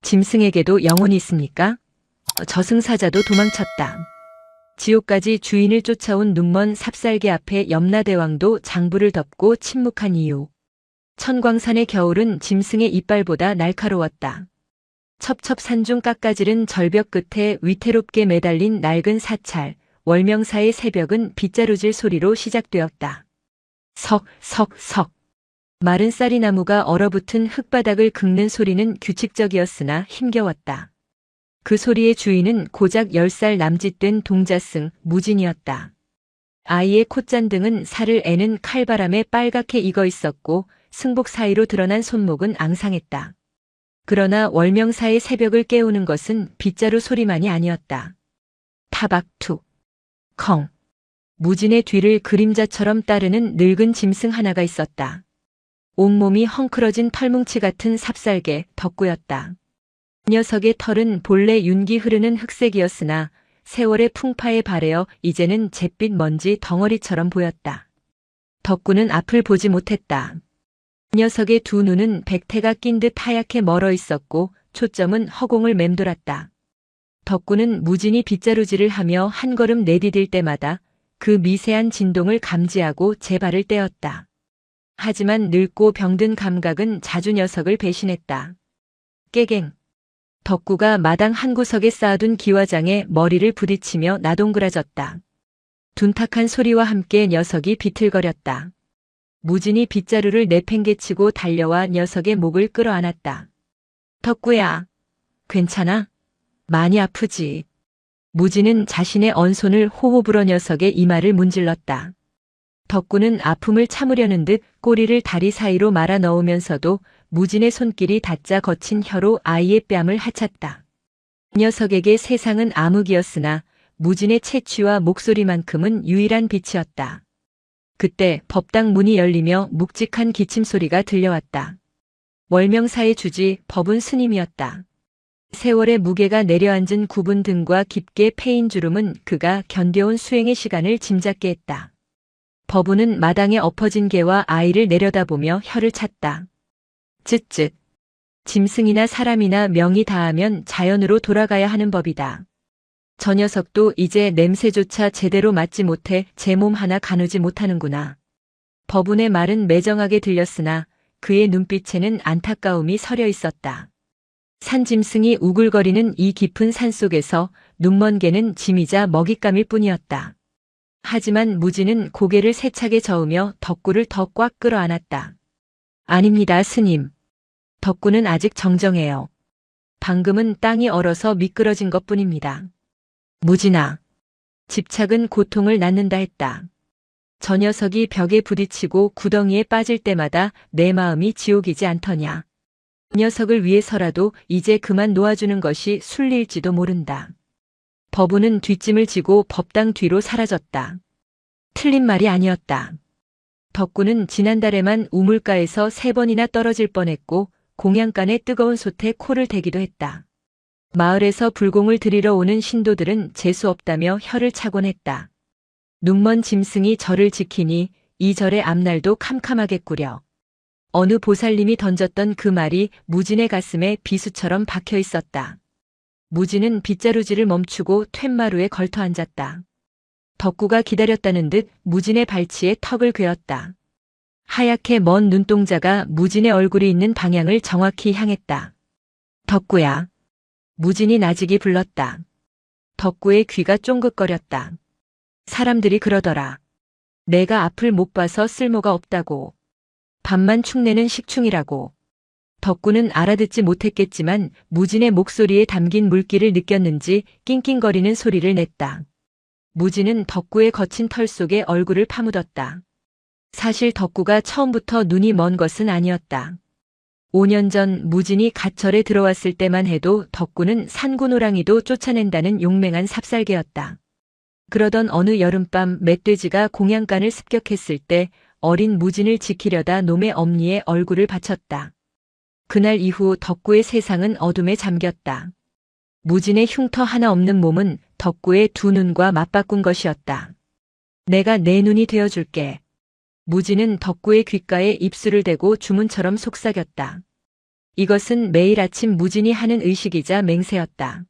짐승에게도 영혼이 있습니까? 저승사자도 도망쳤다. 지옥까지 주인을 쫓아온 눈먼 삽살개 앞에 염라대왕도 장부를 덮고 침묵한 이유. 천광산의 겨울은 짐승의 이빨보다 날카로웠다. 첩첩산중 깎아지른 절벽 끝에 위태롭게 매달린 낡은 사찰, 월명사의 새벽은 빗자루질 소리로 시작되었다. 석, 석, 석. 마른 쌀이나무가 얼어붙은 흙바닥을 긁는 소리는 규칙적이었으나 힘겨웠다. 그 소리의 주인은 고작 10살 남짓된 동자승 무진이었다. 아이의 콧잔등은 살을 애는 칼바람에 빨갛게 익어 있었고 승복 사이로 드러난 손목은 앙상했다. 그러나 월명사의 새벽을 깨우는 것은 빗자루 소리만이 아니었다. 타박툭, 컹. 무진의 뒤를 그림자처럼 따르는 늙은 짐승 하나가 있었다. 온몸이 헝클어진 털뭉치 같은 삽살개 덕구였다. 녀석의 털은 본래 윤기 흐르는 흑색이었으나 세월의 풍파에 발해어 이제는 잿빛 먼지 덩어리처럼 보였다. 덕구는 앞을 보지 못했다. 녀석의 두 눈은 백태가 낀 듯 하얗게 멀어 있었고 초점은 허공을 맴돌았다. 덕구는 무진이 빗자루질을 하며 한 걸음 내디딜 때마다 그 미세한 진동을 감지하고 제 발을 떼었다. 하지만 늙고 병든 감각은 자주 녀석을 배신했다. 깨갱. 덕구가 마당 한 구석에 쌓아둔 기와장에 머리를 부딪히며 나동그라졌다. 둔탁한 소리와 함께 녀석이 비틀거렸다. 무진이 빗자루를 내팽개치고 달려와 녀석의 목을 끌어안았다. 덕구야, 괜찮아? 많이 아프지? 무진은 자신의 언손을 호호 불어 녀석의 이마를 문질렀다. 덕구는 아픔을 참으려는 듯 꼬리를 다리 사이로 말아 넣으면서도 무진의 손길이 닿자 거친 혀로 아이의 뺨을 하찼다. 녀석에게 세상은 암흑이었으나 무진의 채취와 목소리만큼은 유일한 빛이었다. 그때 법당 문이 열리며 묵직한 기침 소리가 들려왔다. 월명사의 주지 법운 스님이었다. 세월의 무게가 내려앉은 굽은 등과 깊게 패인 주름은 그가 견뎌온 수행의 시간을 짐작게 했다. 법운은 마당에 엎어진 개와 아이를 내려다보며 혀를 찼다. 쯧쯧. 짐승이나 사람이나 명이 다하면 자연으로 돌아가야 하는 법이다. 저 녀석도 이제 냄새조차 제대로 맡지 못해 제 몸 하나 가누지 못하는구나. 법운의 말은 매정하게 들렸으나 그의 눈빛에는 안타까움이 서려 있었다. 산짐승이 우글거리는 이 깊은 산속에서 눈먼 개는 짐이자 먹잇감일 뿐이었다. 하지만 무진은 고개를 세차게 저으며 덕구를 더 꽉 끌어안았다. 아닙니다, 스님. 덕구는 아직 정정해요. 방금은 땅이 얼어서 미끄러진 것뿐입니다. 무진아. 집착은 고통을 낳는다 했다. 저 녀석이 벽에 부딪히고 구덩이에 빠질 때마다 내 마음이 지옥이지 않더냐. 녀석을 위해서라도 이제 그만 놓아주는 것이 순리일지도 모른다. 법운은 뒷짐을 지고 법당 뒤로 사라졌다. 틀린 말이 아니었다. 덕구는 지난달에만 우물가에서 3번이나 떨어질 뻔했고 공양간의 뜨거운 솥에 코를 대기도 했다. 마을에서 불공을 들이러 오는 신도들은 재수 없다며 혀를 차곤 했다. 눈먼 짐승이 절을 지키니 이 절의 앞날도 캄캄하겠구려. 어느 보살님이 던졌던 그 말이 무진의 가슴에 비수처럼 박혀 있었다. 무진은 빗자루질을 멈추고 툇마루에 걸터 앉았다. 덕구가 기다렸다는 듯 무진의 발치에 턱을 괴었다. 하얗게 먼 눈동자가 무진의 얼굴이 있는 방향을 정확히 향했다. 덕구야. 무진이 나직이 불렀다. 덕구의 귀가 쫑긋거렸다. 사람들이 그러더라. 내가 앞을 못 봐서 쓸모가 없다고. 밥만 축내는 식충이라고. 덕구는 알아듣지 못했겠지만 무진의 목소리에 담긴 물기를 느꼈는지 낑낑거리는 소리를 냈다. 무진은 덕구의 거친 털 속에 얼굴을 파묻었다. 사실 덕구가 처음부터 눈이 먼 것은 아니었다. 5년 전 무진이 갓절에 들어왔을 때만 해도 덕구는 산고노랑이도 쫓아낸다는 용맹한 삽살개였다. 그러던 어느 여름밤 멧돼지가 공양간을 습격했을 때 어린 무진을 지키려다 놈의 엄니에 얼굴을 바쳤다. 그날 이후 덕구의 세상은 어둠에 잠겼다. 무진의 흉터 하나 없는 몸은 덕구의 두 눈과 맞바꾼 것이었다. 내가 내 눈이 되어줄게. 무진은 덕구의 귓가에 입술을 대고 주문처럼 속삭였다. 이것은 매일 아침 무진이 하는 의식이자 맹세였다.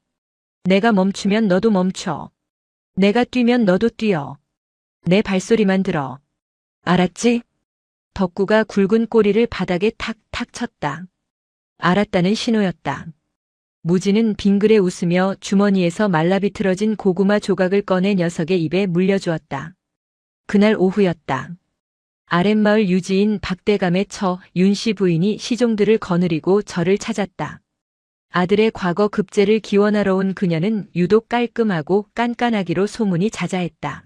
내가 멈추면 너도 멈춰. 내가 뛰면 너도 뛰어. 내 발소리만 들어. 알았지? 덕구가 굵은 꼬리를 바닥에 탁탁 쳤다. 알았다는 신호였다. 무진은 빙그레 웃으며 주머니에서 말라비틀어진 고구마 조각을 꺼내 녀석의 입에 물려주었다. 그날 오후였다. 아랫마을 유지인 박대감의 처 윤씨 부인이 시종들을 거느리고 절을 찾았다. 아들의 과거 급제를 기원하러 온 그녀는 유독 깔끔하고 깐깐하기로 소문이 자자했다.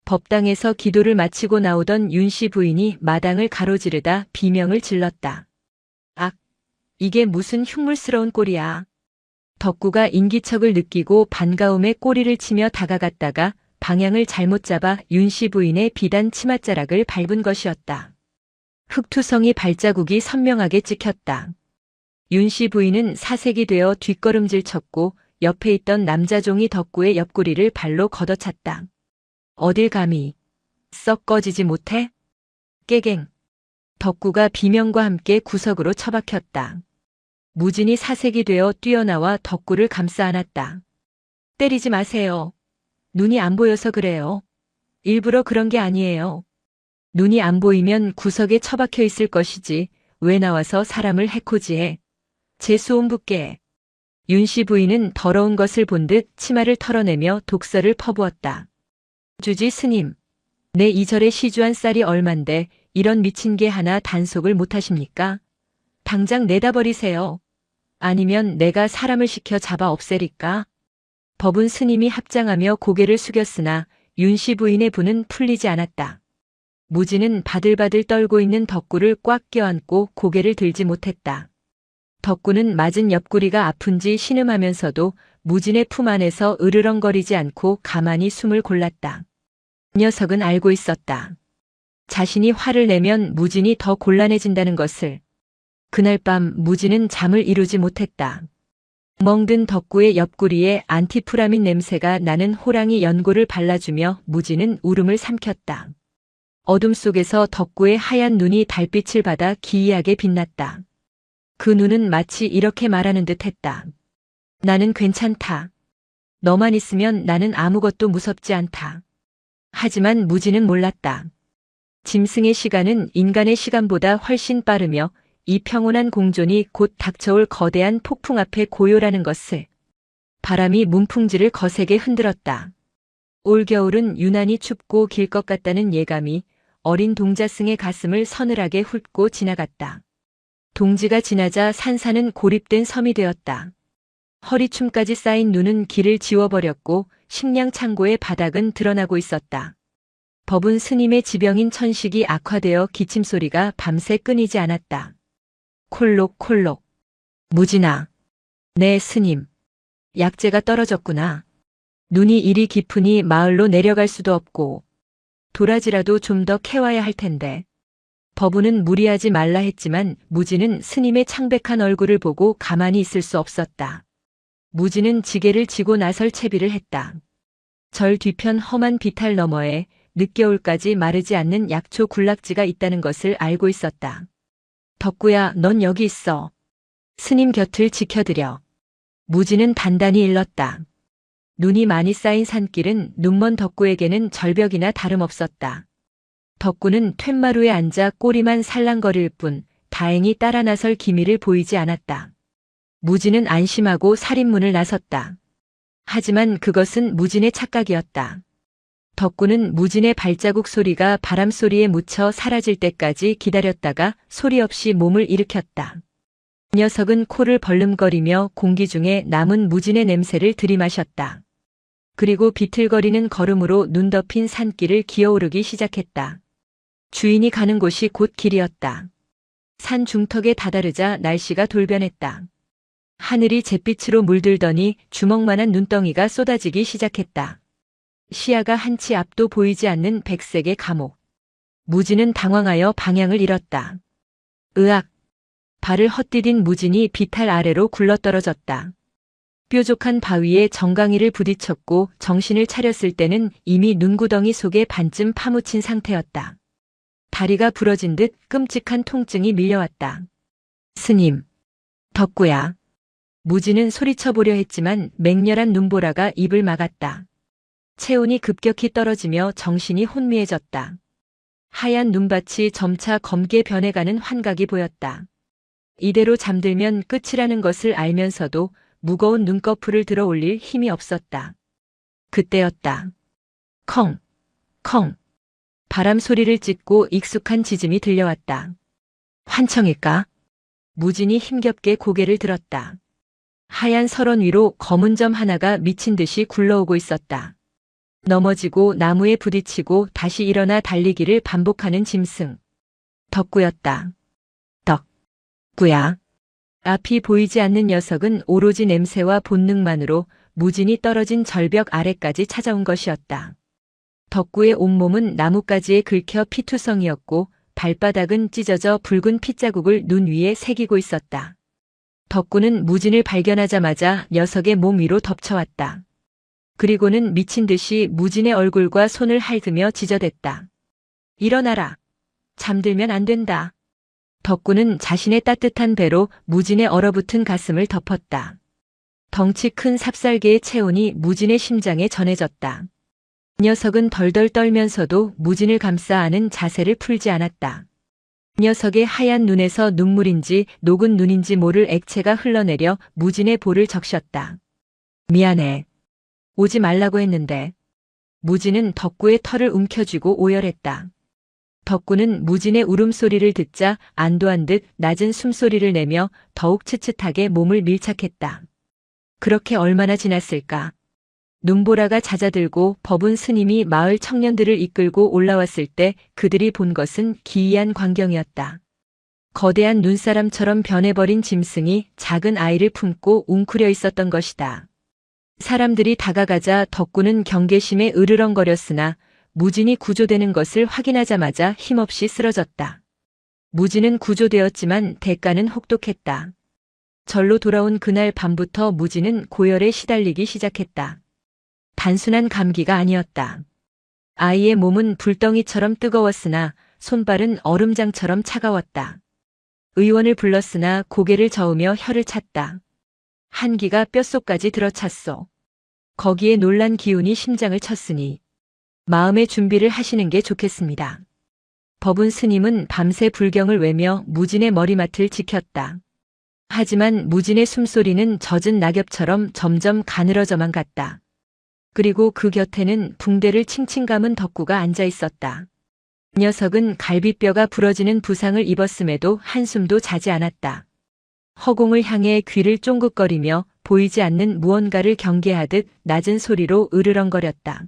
법당에서 기도를 마치고 나오던 윤씨 부인이 마당을 가로지르다 비명을 질렀다. 악! 이게 무슨 흉물스러운 꼴이야. 덕구가 인기척을 느끼고 반가움에 꼬리를 치며 다가갔다가 방향을 잘못 잡아 윤씨 부인의 비단 치맛자락을 밟은 것이었다. 흙투성이 발자국이 선명하게 찍혔다. 윤씨 부인은 사색이 되어 뒷걸음질 쳤고 옆에 있던 남자종이 덕구의 옆구리를 발로 걷어찼다. 어딜 감히. 썩 꺼지지 못해? 깨갱. 덕구가 비명과 함께 구석으로 처박혔다. 무진이 사색이 되어 뛰어나와 덕구를 감싸 안았다. 때리지 마세요. 눈이 안 보여서 그래요. 일부러 그런 게 아니에요. 눈이 안 보이면 구석에 처박혀 있을 것이지 왜 나와서 사람을 해코지해. 제 수온 붙게. 윤씨 부인은 더러운 것을 본 듯 치마를 털어내며 독설을 퍼부었다. 주지 스님. 내 이절에 시주한 쌀이 얼만데 이런 미친 개 하나 단속을 못하십니까? 당장 내다 버리세요. 아니면 내가 사람을 시켜 잡아 없애리까? 법은 스님이 합장하며 고개를 숙였으나 윤씨 부인의 분은 풀리지 않았다. 무진은 바들바들 떨고 있는 덕구를 꽉 껴안고 고개를 들지 못했다. 덕구는 맞은 옆구리가 아픈지 신음하면서도 무진의 품 안에서 으르렁거리지 않고 가만히 숨을 골랐다. 녀석은 알고 있었다. 자신이 화를 내면 무진이 더 곤란해진다는 것을. 그날 밤 무진은 잠을 이루지 못했다. 멍든 덕구의 옆구리에 안티프라민 냄새가 나는 호랑이 연고를 발라주며 무진은 울음을 삼켰다. 어둠 속에서 덕구의 하얀 눈이 달빛을 받아 기이하게 빛났다. 그 눈은 마치 이렇게 말하는 듯 했다. 나는 괜찮다. 너만 있으면 나는 아무것도 무섭지 않다. 하지만 무진은 몰랐다. 짐승의 시간은 인간의 시간보다 훨씬 빠르며 이 평온한 공존이 곧 닥쳐올 거대한 폭풍 앞에 고요라는 것을. 바람이 문풍지를 거세게 흔들었다. 올겨울은 유난히 춥고 길 것 같다는 예감이 어린 동자승의 가슴을 서늘하게 훑고 지나갔다. 동지가 지나자 산사는 고립된 섬이 되었다. 허리춤까지 쌓인 눈은 길을 지워버렸고 식량 창고의 바닥은 드러나고 있었다. 법은 스님의 지병인 천식이 악화되어 기침소리가 밤새 끊이지 않았다. 콜록콜록. 무진아. 네 스님. 약재가 떨어졌구나. 눈이 이리 깊으니 마을로 내려갈 수도 없고 도라지라도 좀 더 캐와야 할 텐데. 법우는 무리하지 말라 했지만 무진은 스님의 창백한 얼굴을 보고 가만히 있을 수 없었다. 무진은 지게를 지고 나설 채비를 했다. 절 뒤편 험한 비탈 너머에 늦겨울까지 마르지 않는 약초 군락지가 있다는 것을 알고 있었다. 덕구야, 넌 여기 있어. 스님 곁을 지켜드려. 무진은 단단히 일렀다. 눈이 많이 쌓인 산길은 눈먼 덕구에게는 절벽이나 다름없었다. 덕구는 툇마루에 앉아 꼬리만 살랑거릴 뿐 다행히 따라 나설 기미를 보이지 않았다. 무진은 안심하고 살인문을 나섰다. 하지만 그것은 무진의 착각이었다. 덕구는 무진의 발자국 소리가 바람소리에 묻혀 사라질 때까지 기다렸다가 소리 없이 몸을 일으켰다. 녀석은 코를 벌름거리며 공기 중에 남은 무진의 냄새를 들이마셨다. 그리고 비틀거리는 걸음으로 눈 덮인 산길을 기어오르기 시작했다. 주인이 가는 곳이 곧 길이었다. 산 중턱에 다다르자 날씨가 돌변했다. 하늘이 잿빛으로 물들더니 주먹만한 눈덩이가 쏟아지기 시작했다. 시야가 한치 앞도 보이지 않는 백색의 감옥. 무진은 당황하여 방향을 잃었다. 으악! 발을 헛디딘 무진이 비탈 아래로 굴러떨어졌다. 뾰족한 바위에 정강이를 부딪혔고 정신을 차렸을 때는 이미 눈구덩이 속에 반쯤 파묻힌 상태였다. 다리가 부러진 듯 끔찍한 통증이 밀려왔다. 스님. 덕구야. 무진은 소리쳐보려 했지만 맹렬한 눈보라가 입을 막았다. 체온이 급격히 떨어지며 정신이 혼미해졌다. 하얀 눈밭이 점차 검게 변해가는 환각이 보였다. 이대로 잠들면 끝이라는 것을 알면서도 무거운 눈꺼풀을 들어 올릴 힘이 없었다. 그때였다. 컹, 컹. 바람 소리를 찢고 익숙한 짖음이 들려왔다. 환청일까? 무진이 힘겹게 고개를 들었다. 하얀 설원 위로 검은 점 하나가 미친 듯이 굴러오고 있었다. 넘어지고 나무에 부딪히고 다시 일어나 달리기를 반복하는 짐승. 덕구였다. 덕구야. 앞이 보이지 않는 녀석은 오로지 냄새와 본능만으로 무진이 떨어진 절벽 아래까지 찾아온 것이었다. 덕구의 온몸은 나뭇가지에 긁혀 피투성이었고 발바닥은 찢어져 붉은 핏자국을 눈 위에 새기고 있었다. 덕구는 무진을 발견하자마자 녀석의 몸 위로 덮쳐왔다. 그리고는 미친 듯이 무진의 얼굴과 손을 핥으며 지저댔다. 일어나라. 잠들면 안 된다. 덕구는 자신의 따뜻한 배로 무진의 얼어붙은 가슴을 덮었다. 덩치 큰 삽살개의 체온이 무진의 심장에 전해졌다. 녀석은 덜덜 떨면서도 무진을 감싸 안은 자세를 풀지 않았다. 녀석의 하얀 눈에서 눈물인지 녹은 눈인지 모를 액체가 흘러내려 무진의 볼을 적셨다. 미안해. 오지 말라고 했는데. 무진은 덕구의 털을 움켜쥐고 오열했다. 덕구는 무진의 울음소리를 듣자 안도한 듯 낮은 숨소리를 내며 더욱 츤츤하게 몸을 밀착했다. 그렇게 얼마나 지났을까? 눈보라가 잦아들고 법운 스님이 마을 청년들을 이끌고 올라왔을 때 그들이 본 것은 기이한 광경이었다. 거대한 눈사람처럼 변해버린 짐승이 작은 아이를 품고 웅크려 있었던 것이다. 사람들이 다가가자 덕구는 경계심에 으르렁거렸으나 무진이 구조되는 것을 확인하자마자 힘없이 쓰러졌다. 무진은 구조되었지만 대가는 혹독했다. 절로 돌아온 그날 밤부터 무진은 고열에 시달리기 시작했다. 단순한 감기가 아니었다. 아이의 몸은 불덩이처럼 뜨거웠으나 손발은 얼음장처럼 차가웠다. 의원을 불렀으나 고개를 저으며 혀를 찼다. 한기가 뼛속까지 들어찼소. 거기에 놀란 기운이 심장을 쳤으니 마음의 준비를 하시는 게 좋겠습니다. 법운 스님은 밤새 불경을 외며 무진의 머리맡을 지켰다. 하지만 무진의 숨소리는 젖은 낙엽처럼 점점 가늘어져만 갔다. 그리고 그 곁에는 붕대를 칭칭 감은 덕구가 앉아 있었다. 녀석은 갈비뼈가 부러지는 부상을 입었음에도 한숨도 자지 않았다. 허공을 향해 귀를 쫑긋거리며 보이지 않는 무언가를 경계하듯 낮은 소리로 으르렁거렸다.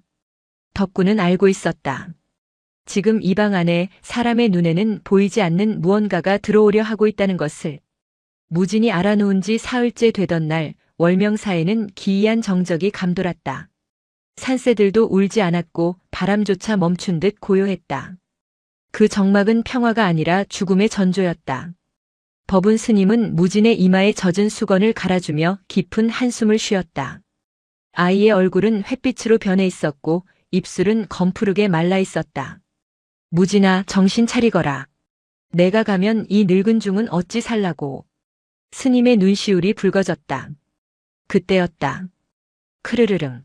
덕구는 알고 있었다. 지금 이 방 안에 사람의 눈에는 보이지 않는 무언가가 들어오려 하고 있다는 것을. 무진이 알아놓은 지 사흘째 되던 날 월명사에는 기이한 정적이 감돌았다. 산새들도 울지 않았고 바람조차 멈춘 듯 고요했다. 그 정막은 평화가 아니라 죽음의 전조였다. 법운 스님은 무진의 이마에 젖은 수건을 갈아주며 깊은 한숨을 쉬었다. 아이의 얼굴은 햇빛으로 변해 있었고 입술은 검푸르게 말라 있었다. 무진아, 정신 차리거라. 내가 가면 이 늙은 중은 어찌 살라고. 스님의 눈시울이 붉어졌다. 그때였다. 크르르릉.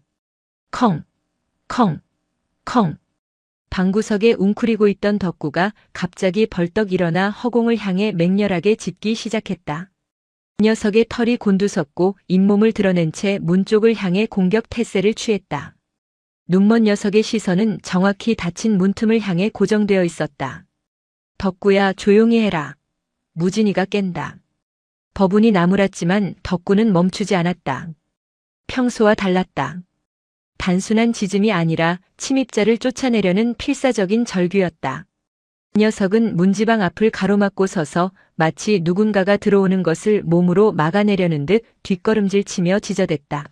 컹, 컹, 컹. 방구석에 웅크리고 있던 덕구가 갑자기 벌떡 일어나 허공을 향해 맹렬하게 짖기 시작했다. 녀석의 털이 곤두섰고 잇몸을 드러낸 채 문 쪽을 향해 공격 태세를 취했다. 눈먼 녀석의 시선은 정확히 닫힌 문틈을 향해 고정되어 있었다. 덕구야, 조용히 해라. 무진이가 깬다. 법운이 나무랐지만 덕구는 멈추지 않았다. 평소와 달랐다. 단순한 짖음이 아니라 침입자를 쫓아내려는 필사적인 절규였다. 녀석은 문지방 앞을 가로막고 서서 마치 누군가가 들어오는 것을 몸으로 막아내려는 듯 뒷걸음질치며 지저댔다.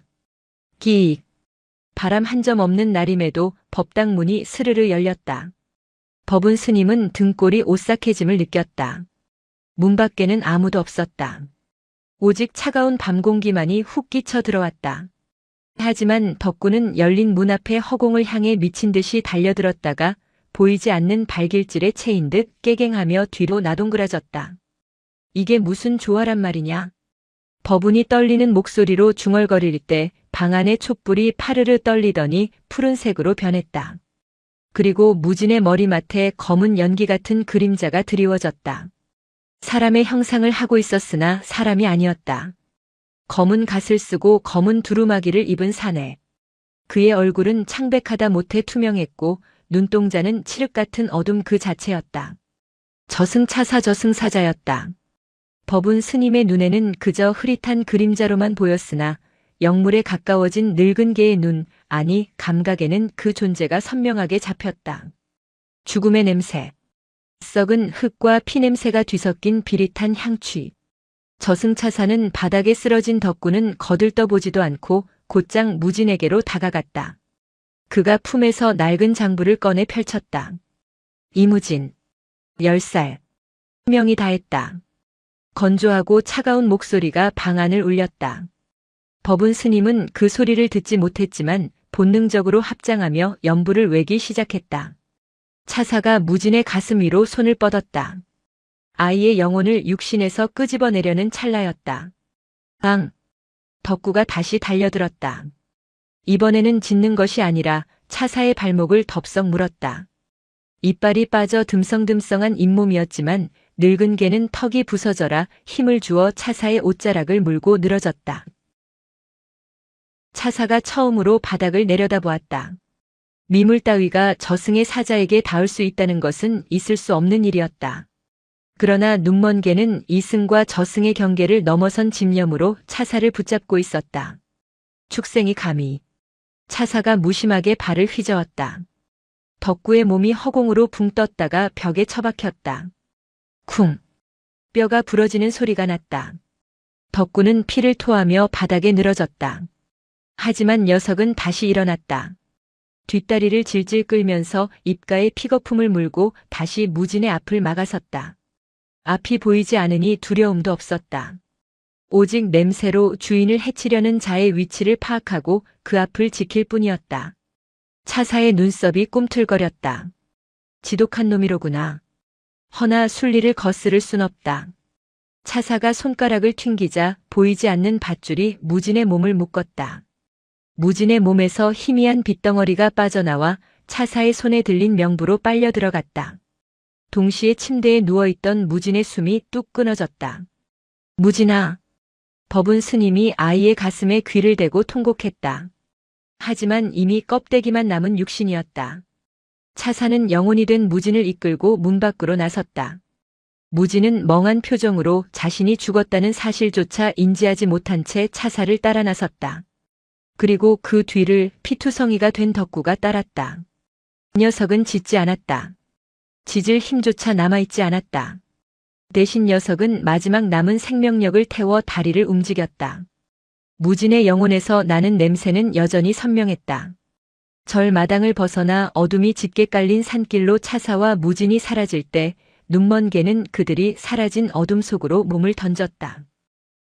기익. 바람 한 점 없는 날임에도 법당 문이 스르르 열렸다. 법운 스님은 등골이 오싹해짐을 느꼈다. 문 밖에는 아무도 없었다. 오직 차가운 밤 공기만이 훅 끼쳐 들어왔다. 하지만 덕구는 열린 문 앞에 허공을 향해 미친 듯이 달려들었다가 보이지 않는 발길질에 채인 듯 깨갱하며 뒤로 나동그라졌다. 이게 무슨 조화란 말이냐? 버분이 떨리는 목소리로 중얼거릴 때 방 안의 촛불이 파르르 떨리더니 푸른색으로 변했다. 그리고 무진의 머리맡에 검은 연기 같은 그림자가 드리워졌다. 사람의 형상을 하고 있었으나 사람이 아니었다. 검은 갓을 쓰고 검은 두루마기를 입은 사내. 그의 얼굴은 창백하다 못해 투명했고 눈동자는 칠흑 같은 어둠 그 자체였다. 저승차사 저승사자였다. 법운 스님의 눈에는 그저 흐릿한 그림자로만 보였으나 영물에 가까워진 늙은 개의 눈, 아니 감각에는 그 존재가 선명하게 잡혔다. 죽음의 냄새. 썩은 흙과 피냄새가 뒤섞인 비릿한 향취. 저승차사는 바닥에 쓰러진 덕구는 거들떠보지도 않고 곧장 무진에게로 다가갔다. 그가 품에서 낡은 장부를 꺼내 펼쳤다. 이무진. 10살. 명이 다했다. 건조하고 차가운 목소리가 방 안을 울렸다. 법운 스님은 그 소리를 듣지 못했지만 본능적으로 합장하며 연부를 외기 시작했다. 차사가 무진의 가슴 위로 손을 뻗었다. 아이의 영혼을 육신에서 끄집어내려는 찰나였다. 앙! 덕구가 다시 달려들었다. 이번에는 짖는 것이 아니라 차사의 발목을 덥석 물었다. 이빨이 빠져 듬성듬성한 잇몸이었지만 늙은 개는 턱이 부서져라 힘을 주어 차사의 옷자락을 물고 늘어졌다. 차사가 처음으로 바닥을 내려다보았다. 미물 따위가 저승의 사자에게 닿을 수 있다는 것은 있을 수 없는 일이었다. 그러나 눈먼 개는 이승과 저승의 경계를 넘어선 집념으로 차사를 붙잡고 있었다. 축생이 감히. 차사가 무심하게 발을 휘저었다. 덕구의 몸이 허공으로 붕 떴다가 벽에 처박혔다. 쿵. 뼈가 부러지는 소리가 났다. 덕구는 피를 토하며 바닥에 늘어졌다. 하지만 녀석은 다시 일어났다. 뒷다리를 질질 끌면서 입가에 픽거품을 물고 다시 무진의 앞을 막아섰다. 앞이 보이지 않으니 두려움도 없었다. 오직 냄새로 주인을 해치려는 자의 위치를 파악하고 그 앞을 지킬 뿐이었다. 차사의 눈썹이 꿈틀거렸다. 지독한 놈이로구나. 허나 순리를 거스를 순 없다. 차사가 손가락을 튕기자 보이지 않는 밧줄이 무진의 몸을 묶었다. 무진의 몸에서 희미한 빗덩어리가 빠져나와 차사의 손에 들린 명부로 빨려 들어갔다. 동시에 침대에 누워있던 무진의 숨이 뚝 끊어졌다. 무진아. 법운 스님이 아이의 가슴에 귀를 대고 통곡했다. 하지만 이미 껍데기만 남은 육신이었다. 차사는 영혼이 된 무진을 이끌고 문 밖으로 나섰다. 무진은 멍한 표정으로 자신이 죽었다는 사실조차 인지하지 못한 채 차사를 따라 나섰다. 그리고 그 뒤를 피투성이가 된 덕구가 따랐다. 녀석은 짖지 않았다. 짖을 힘조차 남아있지 않았다. 대신 녀석은 마지막 남은 생명력을 태워 다리를 움직였다. 무진의 영혼에서 나는 냄새는 여전히 선명했다. 절마당을 벗어나 어둠이 짙게 깔린 산길로 차사와 무진이 사라질 때 눈먼 개는 그들이 사라진 어둠 속으로 몸을 던졌다.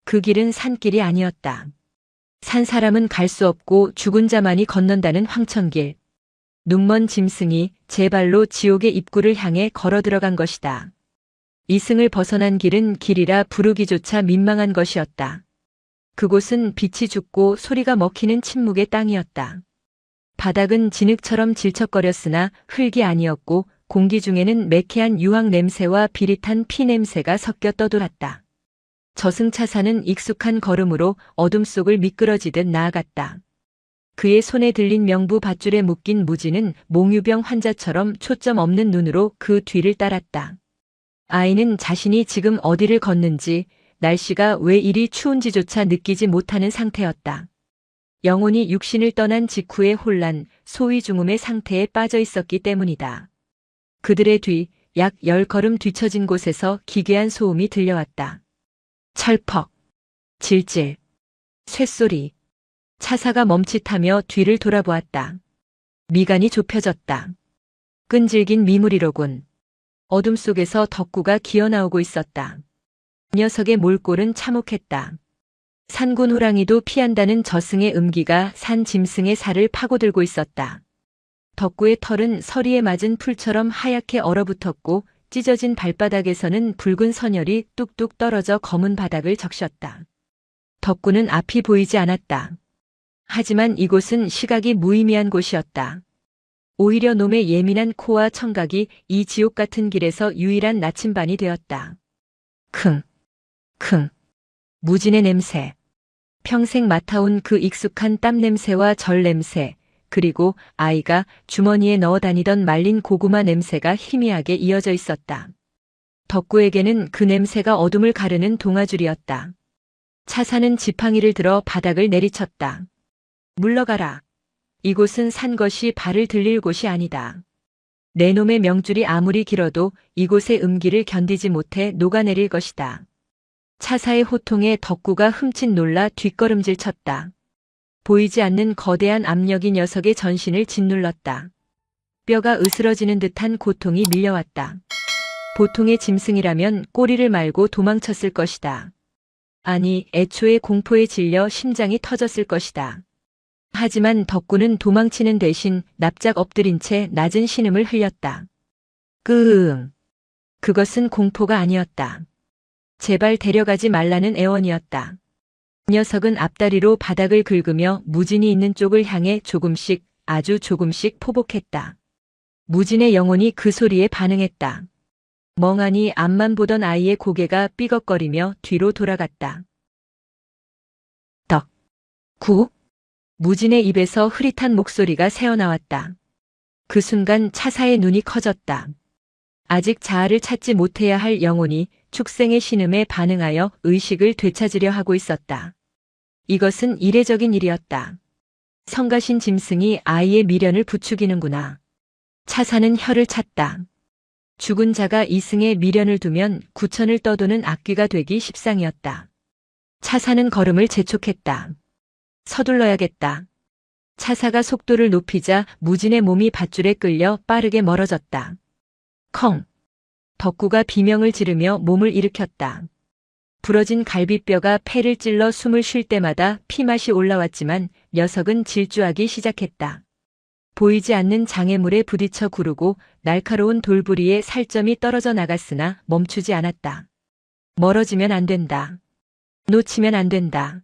그 길은 산길이 아니었다. 산 사람은 갈 수 없고 죽은 자만이 건넌다는 황천길. 눈먼 짐승이 제 발로 지옥의 입구를 향해 걸어 들어간 것이다. 이승을 벗어난 길은 길이라 부르기조차 민망한 것이었다. 그곳은 빛이 죽고 소리가 먹히는 침묵의 땅이었다. 바닥은 진흙처럼 질척거렸으나 흙이 아니었고 공기 중에는 매캐한 유황 냄새와 비릿한 피 냄새가 섞여 떠돌았다. 저승차사는 익숙한 걸음으로 어둠 속을 미끄러지듯 나아갔다. 그의 손에 들린 명부 밧줄에 묶인 무진은 몽유병 환자처럼 초점 없는 눈으로 그 뒤를 따랐다. 아이는 자신이 지금 어디를 걷는지, 날씨가 왜 이리 추운지조차 느끼지 못하는 상태였다. 영혼이 육신을 떠난 직후의 혼란, 소위 중음의 상태에 빠져 있었기 때문이다. 그들의 뒤, 약 10걸음 뒤처진 곳에서 기괴한 소음이 들려왔다. 철퍽, 질질, 쇳소리. 차사가 멈칫하며 뒤를 돌아보았다. 미간이 좁혀졌다. 끈질긴 미무리로군. 어둠 속에서 덕구가 기어나오고 있었다. 녀석의 몰골은 참혹했다. 산군 호랑이도 피한다는 저승의 음기가 산 짐승의 살을 파고들고 있었다. 덕구의 털은 서리에 맞은 풀처럼 하얗게 얼어붙었고 찢어진 발바닥에서는 붉은 선혈이 뚝뚝 떨어져 검은 바닥을 적셨다. 덕구는 앞이 보이지 않았다. 하지만 이곳은 시각이 무의미한 곳이었다. 오히려 놈의 예민한 코와 청각이 이 지옥 같은 길에서 유일한 나침반이 되었다. 킁, 킁. 무진의 냄새. 평생 맡아온 그 익숙한 땀 냄새와 절 냄새, 그리고 아이가 주머니에 넣어 다니던 말린 고구마 냄새가 희미하게 이어져 있었다. 덕구에게는 그 냄새가 어둠을 가르는 동아줄이었다. 차사는 지팡이를 들어 바닥을 내리쳤다. 물러가라. 이곳은 산 것이 발을 들릴 곳이 아니다. 내 놈의 명줄이 아무리 길어도 이곳의 음기를 견디지 못해 녹아내릴 것이다. 차사의 호통에 덕구가 흠칫 놀라 뒷걸음질 쳤다. 보이지 않는 거대한 압력이 녀석의 전신을 짓눌렀다. 뼈가 으스러지는 듯한 고통이 밀려왔다. 보통의 짐승이라면 꼬리를 말고 도망쳤을 것이다. 아니, 애초에 공포에 질려 심장이 터졌을 것이다. 하지만 덕구는 도망치는 대신 납작 엎드린 채 낮은 신음을 흘렸다. 끄응. 그것은 공포가 아니었다. 제발 데려가지 말라는 애원이었다. 녀석은 앞다리로 바닥을 긁으며 무진이 있는 쪽을 향해 조금씩, 아주 조금씩 포복했다. 무진의 영혼이 그 소리에 반응했다. 멍하니 앞만 보던 아이의 고개가 삐걱거리며 뒤로 돌아갔다. 덕구. 무진의 입에서 흐릿한 목소리가 새어나왔다. 그 순간 차사의 눈이 커졌다. 아직 자아를 찾지 못해야 할 영혼이 축생의 신음에 반응하여 의식을 되찾으려 하고 있었다. 이것은 이례적인 일이었다. 성가신 짐승이 아이의 미련을 부추기는구나. 차사는 혀를 찼다. 죽은 자가 이승의 미련을 두면 구천을 떠도는 악귀가 되기 십상이었다. 차사는 걸음을 재촉했다. 서둘러야겠다. 차사가 속도를 높이자 무진의 몸이 밧줄에 끌려 빠르게 멀어졌다. 컹. 덕구가 비명을 지르며 몸을 일으켰다. 부러진 갈비뼈가 폐를 찔러 숨을 쉴 때마다 피맛이 올라왔지만 녀석은 질주하기 시작했다. 보이지 않는 장애물에 부딪혀 구르고 날카로운 돌부리에 살점이 떨어져 나갔으나 멈추지 않았다. 멀어지면 안 된다. 놓치면 안 된다.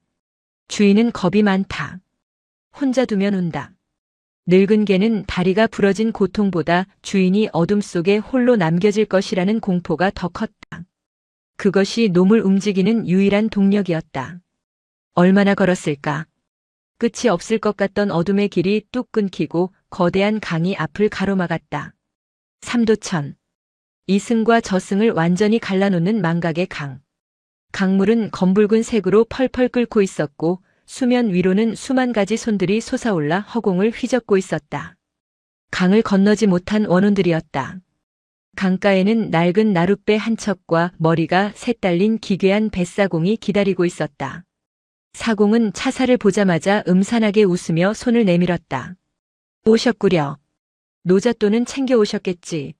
주인은 겁이 많다. 혼자 두면 운다. 늙은 개는 다리가 부러진 고통보다 주인이 어둠 속에 홀로 남겨질 것이라는 공포가 더 컸다. 그것이 놈을 움직이는 유일한 동력이었다. 얼마나 걸었을까? 끝이 없을 것 같던 어둠의 길이 뚝 끊기고 거대한 강이 앞을 가로막았다. 삼도천. 이승과 저승을 완전히 갈라놓는 망각의 강. 강물은 검붉은 색으로 펄펄 끓고 있었고 수면 위로는 수만 가지 손들이 솟아올라 허공을 휘젓고 있었다. 강을 건너지 못한 원혼들이었다. 강가에는 낡은 나룻배 한 척과 머리가 셋 달린 기괴한 뱃사공이 기다리고 있었다. 사공은 차사를 보자마자 음산하게 웃으며 손을 내밀었다. 오셨구려. 노잣돈은 챙겨오셨겠지.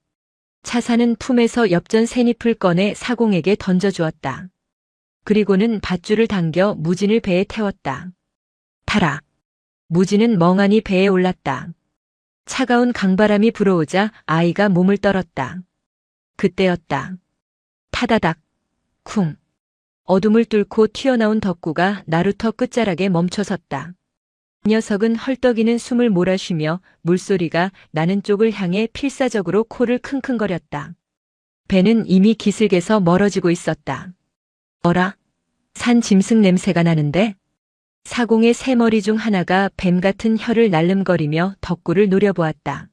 차사는 품에서 엽전 새잎을 꺼내 사공에게 던져주었다. 그리고는 밧줄을 당겨 무진을 배에 태웠다. 타라. 무진은 멍하니 배에 올랐다. 차가운 강바람이 불어오자 아이가 몸을 떨었다. 그때였다. 타다닥. 쿵. 어둠을 뚫고 튀어나온 덕구가 나루터 끝자락에 멈춰섰다. 녀석은 헐떡이는 숨을 몰아쉬며 물소리가 나는 쪽을 향해 필사적으로 코를 킁킁거렸다. 배는 이미 기슭에서 멀어지고 있었다. 어라? 산 짐승 냄새가 나는데? 사공의 세 머리 중 하나가 뱀 같은 혀를 날름거리며 덕구를 노려보았다.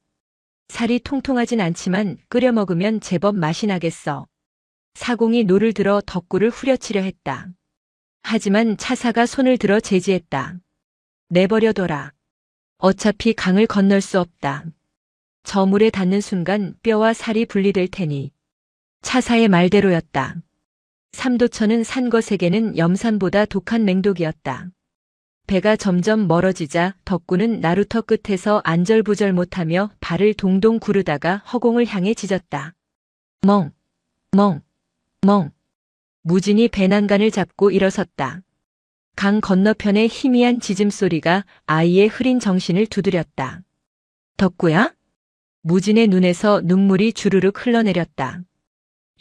살이 통통하진 않지만 끓여 먹으면 제법 맛이 나겠어. 사공이 노를 들어 덕구를 후려치려 했다. 하지만 차사가 손을 들어 제지했다. 내버려둬라. 어차피 강을 건널 수 없다. 저 물에 닿는 순간 뼈와 살이 분리될 테니. 차사의 말대로였다. 삼도천은 산 것에게는 염산보다 독한 맹독이었다. 배가 점점 멀어지자 덕구는 나루터 끝에서 안절부절 못하며 발을 동동 구르다가 허공을 향해 짖었다. 멍, 멍, 멍. 무진이 배난간을 잡고 일어섰다. 강 건너편의 희미한 짖음소리가 아이의 흐린 정신을 두드렸다. 덕구야? 무진의 눈에서 눈물이 주르륵 흘러내렸다.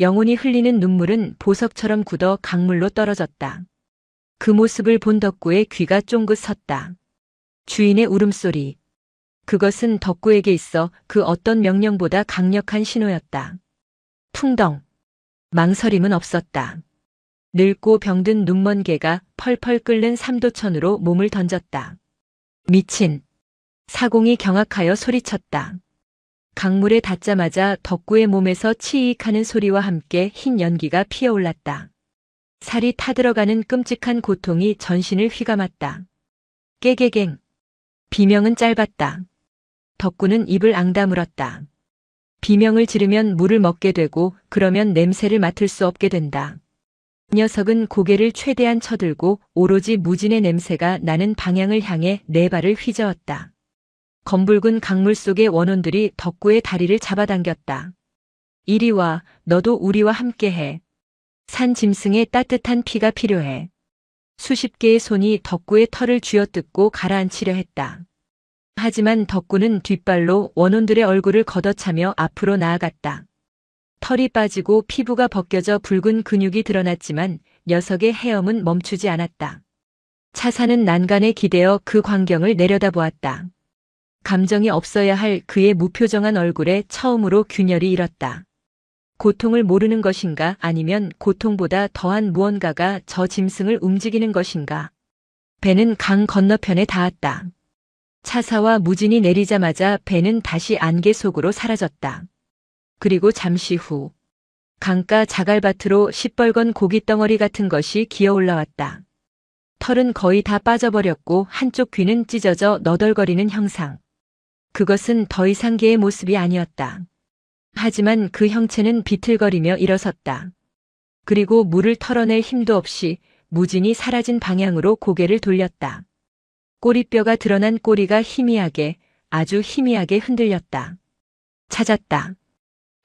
영혼이 흘리는 눈물은 보석처럼 굳어 강물로 떨어졌다. 그 모습을 본 덕구의 귀가 쫑긋 섰다. 주인의 울음소리. 그것은 덕구에게 있어 그 어떤 명령보다 강력한 신호였다. 퉁덩. 망설임은 없었다. 늙고 병든 눈먼 개가 펄펄 끓는 삼도천으로 몸을 던졌다. 미친. 사공이 경악하여 소리쳤다. 강물에 닿자마자 덕구의 몸에서 치익하는 소리와 함께 흰 연기가 피어올랐다. 살이 타들어가는 끔찍한 고통이 전신을 휘감았다. 깨개갱. 비명은 짧았다. 덕구는 입을 앙다물었다. 비명을 지르면 물을 먹게 되고 그러면 냄새를 맡을 수 없게 된다. 녀석은 고개를 최대한 쳐들고 오로지 무진의 냄새가 나는 방향을 향해 네 발을 휘저었다. 검붉은 강물 속의 원혼들이 덕구의 다리를 잡아당겼다. 이리 와, 너도 우리와 함께해. 산 짐승의 따뜻한 피가 필요해. 수십 개의 손이 덕구의 털을 쥐어뜯고 가라앉히려 했다. 하지만 덕구는 뒷발로 원혼들의 얼굴을 걷어차며 앞으로 나아갔다. 털이 빠지고 피부가 벗겨져 붉은 근육이 드러났지만 녀석의 헤엄은 멈추지 않았다. 차사는 난간에 기대어 그 광경을 내려다보았다. 감정이 없어야 할 그의 무표정한 얼굴에 처음으로 균열이 일었다. 고통을 모르는 것인가 아니면 고통보다 더한 무언가가 저 짐승을 움직이는 것인가. 배는 강 건너편에 닿았다. 차사와 무진이 내리자마자 배는 다시 안개 속으로 사라졌다. 그리고 잠시 후 강가 자갈밭으로 시뻘건 고깃덩어리 같은 것이 기어 올라왔다. 털은 거의 다 빠져버렸고 한쪽 귀는 찢어져 너덜거리는 형상. 그것은 더 이상 개의 모습이 아니었다. 하지만 그 형체는 비틀거리며 일어섰다. 그리고 물을 털어낼 힘도 없이 무진이 사라진 방향으로 고개를 돌렸다. 꼬리뼈가 드러난 꼬리가 희미하게, 아주 희미하게 흔들렸다. 찾았다.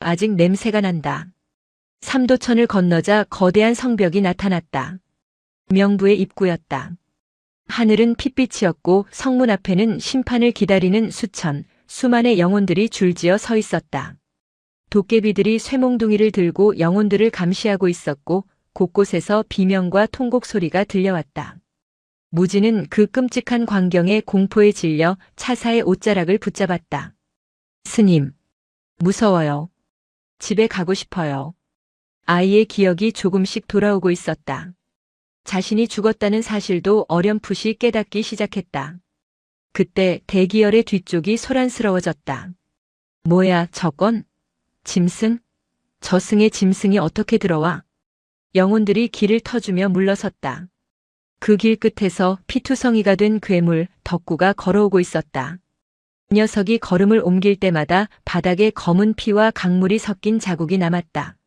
아직 냄새가 난다. 삼도천을 건너자 거대한 성벽이 나타났다. 명부의 입구였다. 하늘은 핏빛이었고 성문 앞에는 심판을 기다리는 수만의 영혼들이 줄지어 서 있었다. 도깨비들이 쇠몽둥이를 들고 영혼들을 감시하고 있었고 곳곳에서 비명과 통곡 소리가 들려왔다. 무진은 그 끔찍한 광경에 공포에 질려 차사의 옷자락을 붙잡았다. 스님, 무서워요. 집에 가고 싶어요. 아이의 기억이 조금씩 돌아오고 있었다. 자신이 죽었다는 사실도 어렴풋이 깨닫기 시작했다. 그때 대기열의 뒤쪽이 소란스러워졌다. 뭐야, 저건? 짐승? 저승의 짐승이 어떻게 들어와? 영혼들이 길을 터주며 물러섰다. 그 길 끝에서 피투성이가 된 괴물 덕구가 걸어오고 있었다. 녀석이 걸음을 옮길 때마다 바닥에 검은 피와 강물이 섞인 자국이 남았다.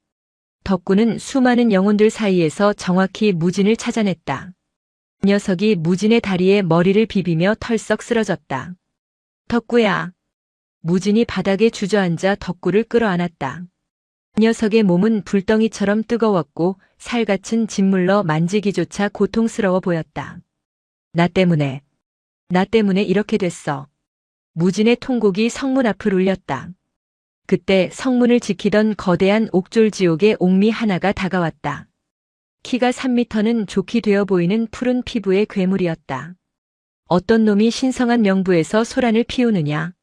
덕구는 수많은 영혼들 사이에서 정확히 무진을 찾아냈다. 녀석이 무진의 다리에 머리를 비비며 털썩 쓰러졌다. 덕구야. 무진이 바닥에 주저앉아 덕구를 끌어안았다. 녀석의 몸은 불덩이처럼 뜨거웠고 살갗은 짓물러 만지기조차 고통스러워 보였다. 나 때문에 이렇게 됐어. 무진의 통곡이 성문 앞을 울렸다. 그때 성문을 지키던 거대한 옥졸지옥의 옥미 하나가 다가왔다. 키가 3미터는 좋게 되어 보이는 푸른 피부의 괴물이었다. 어떤 놈이 신성한 명부에서 소란을 피우느냐.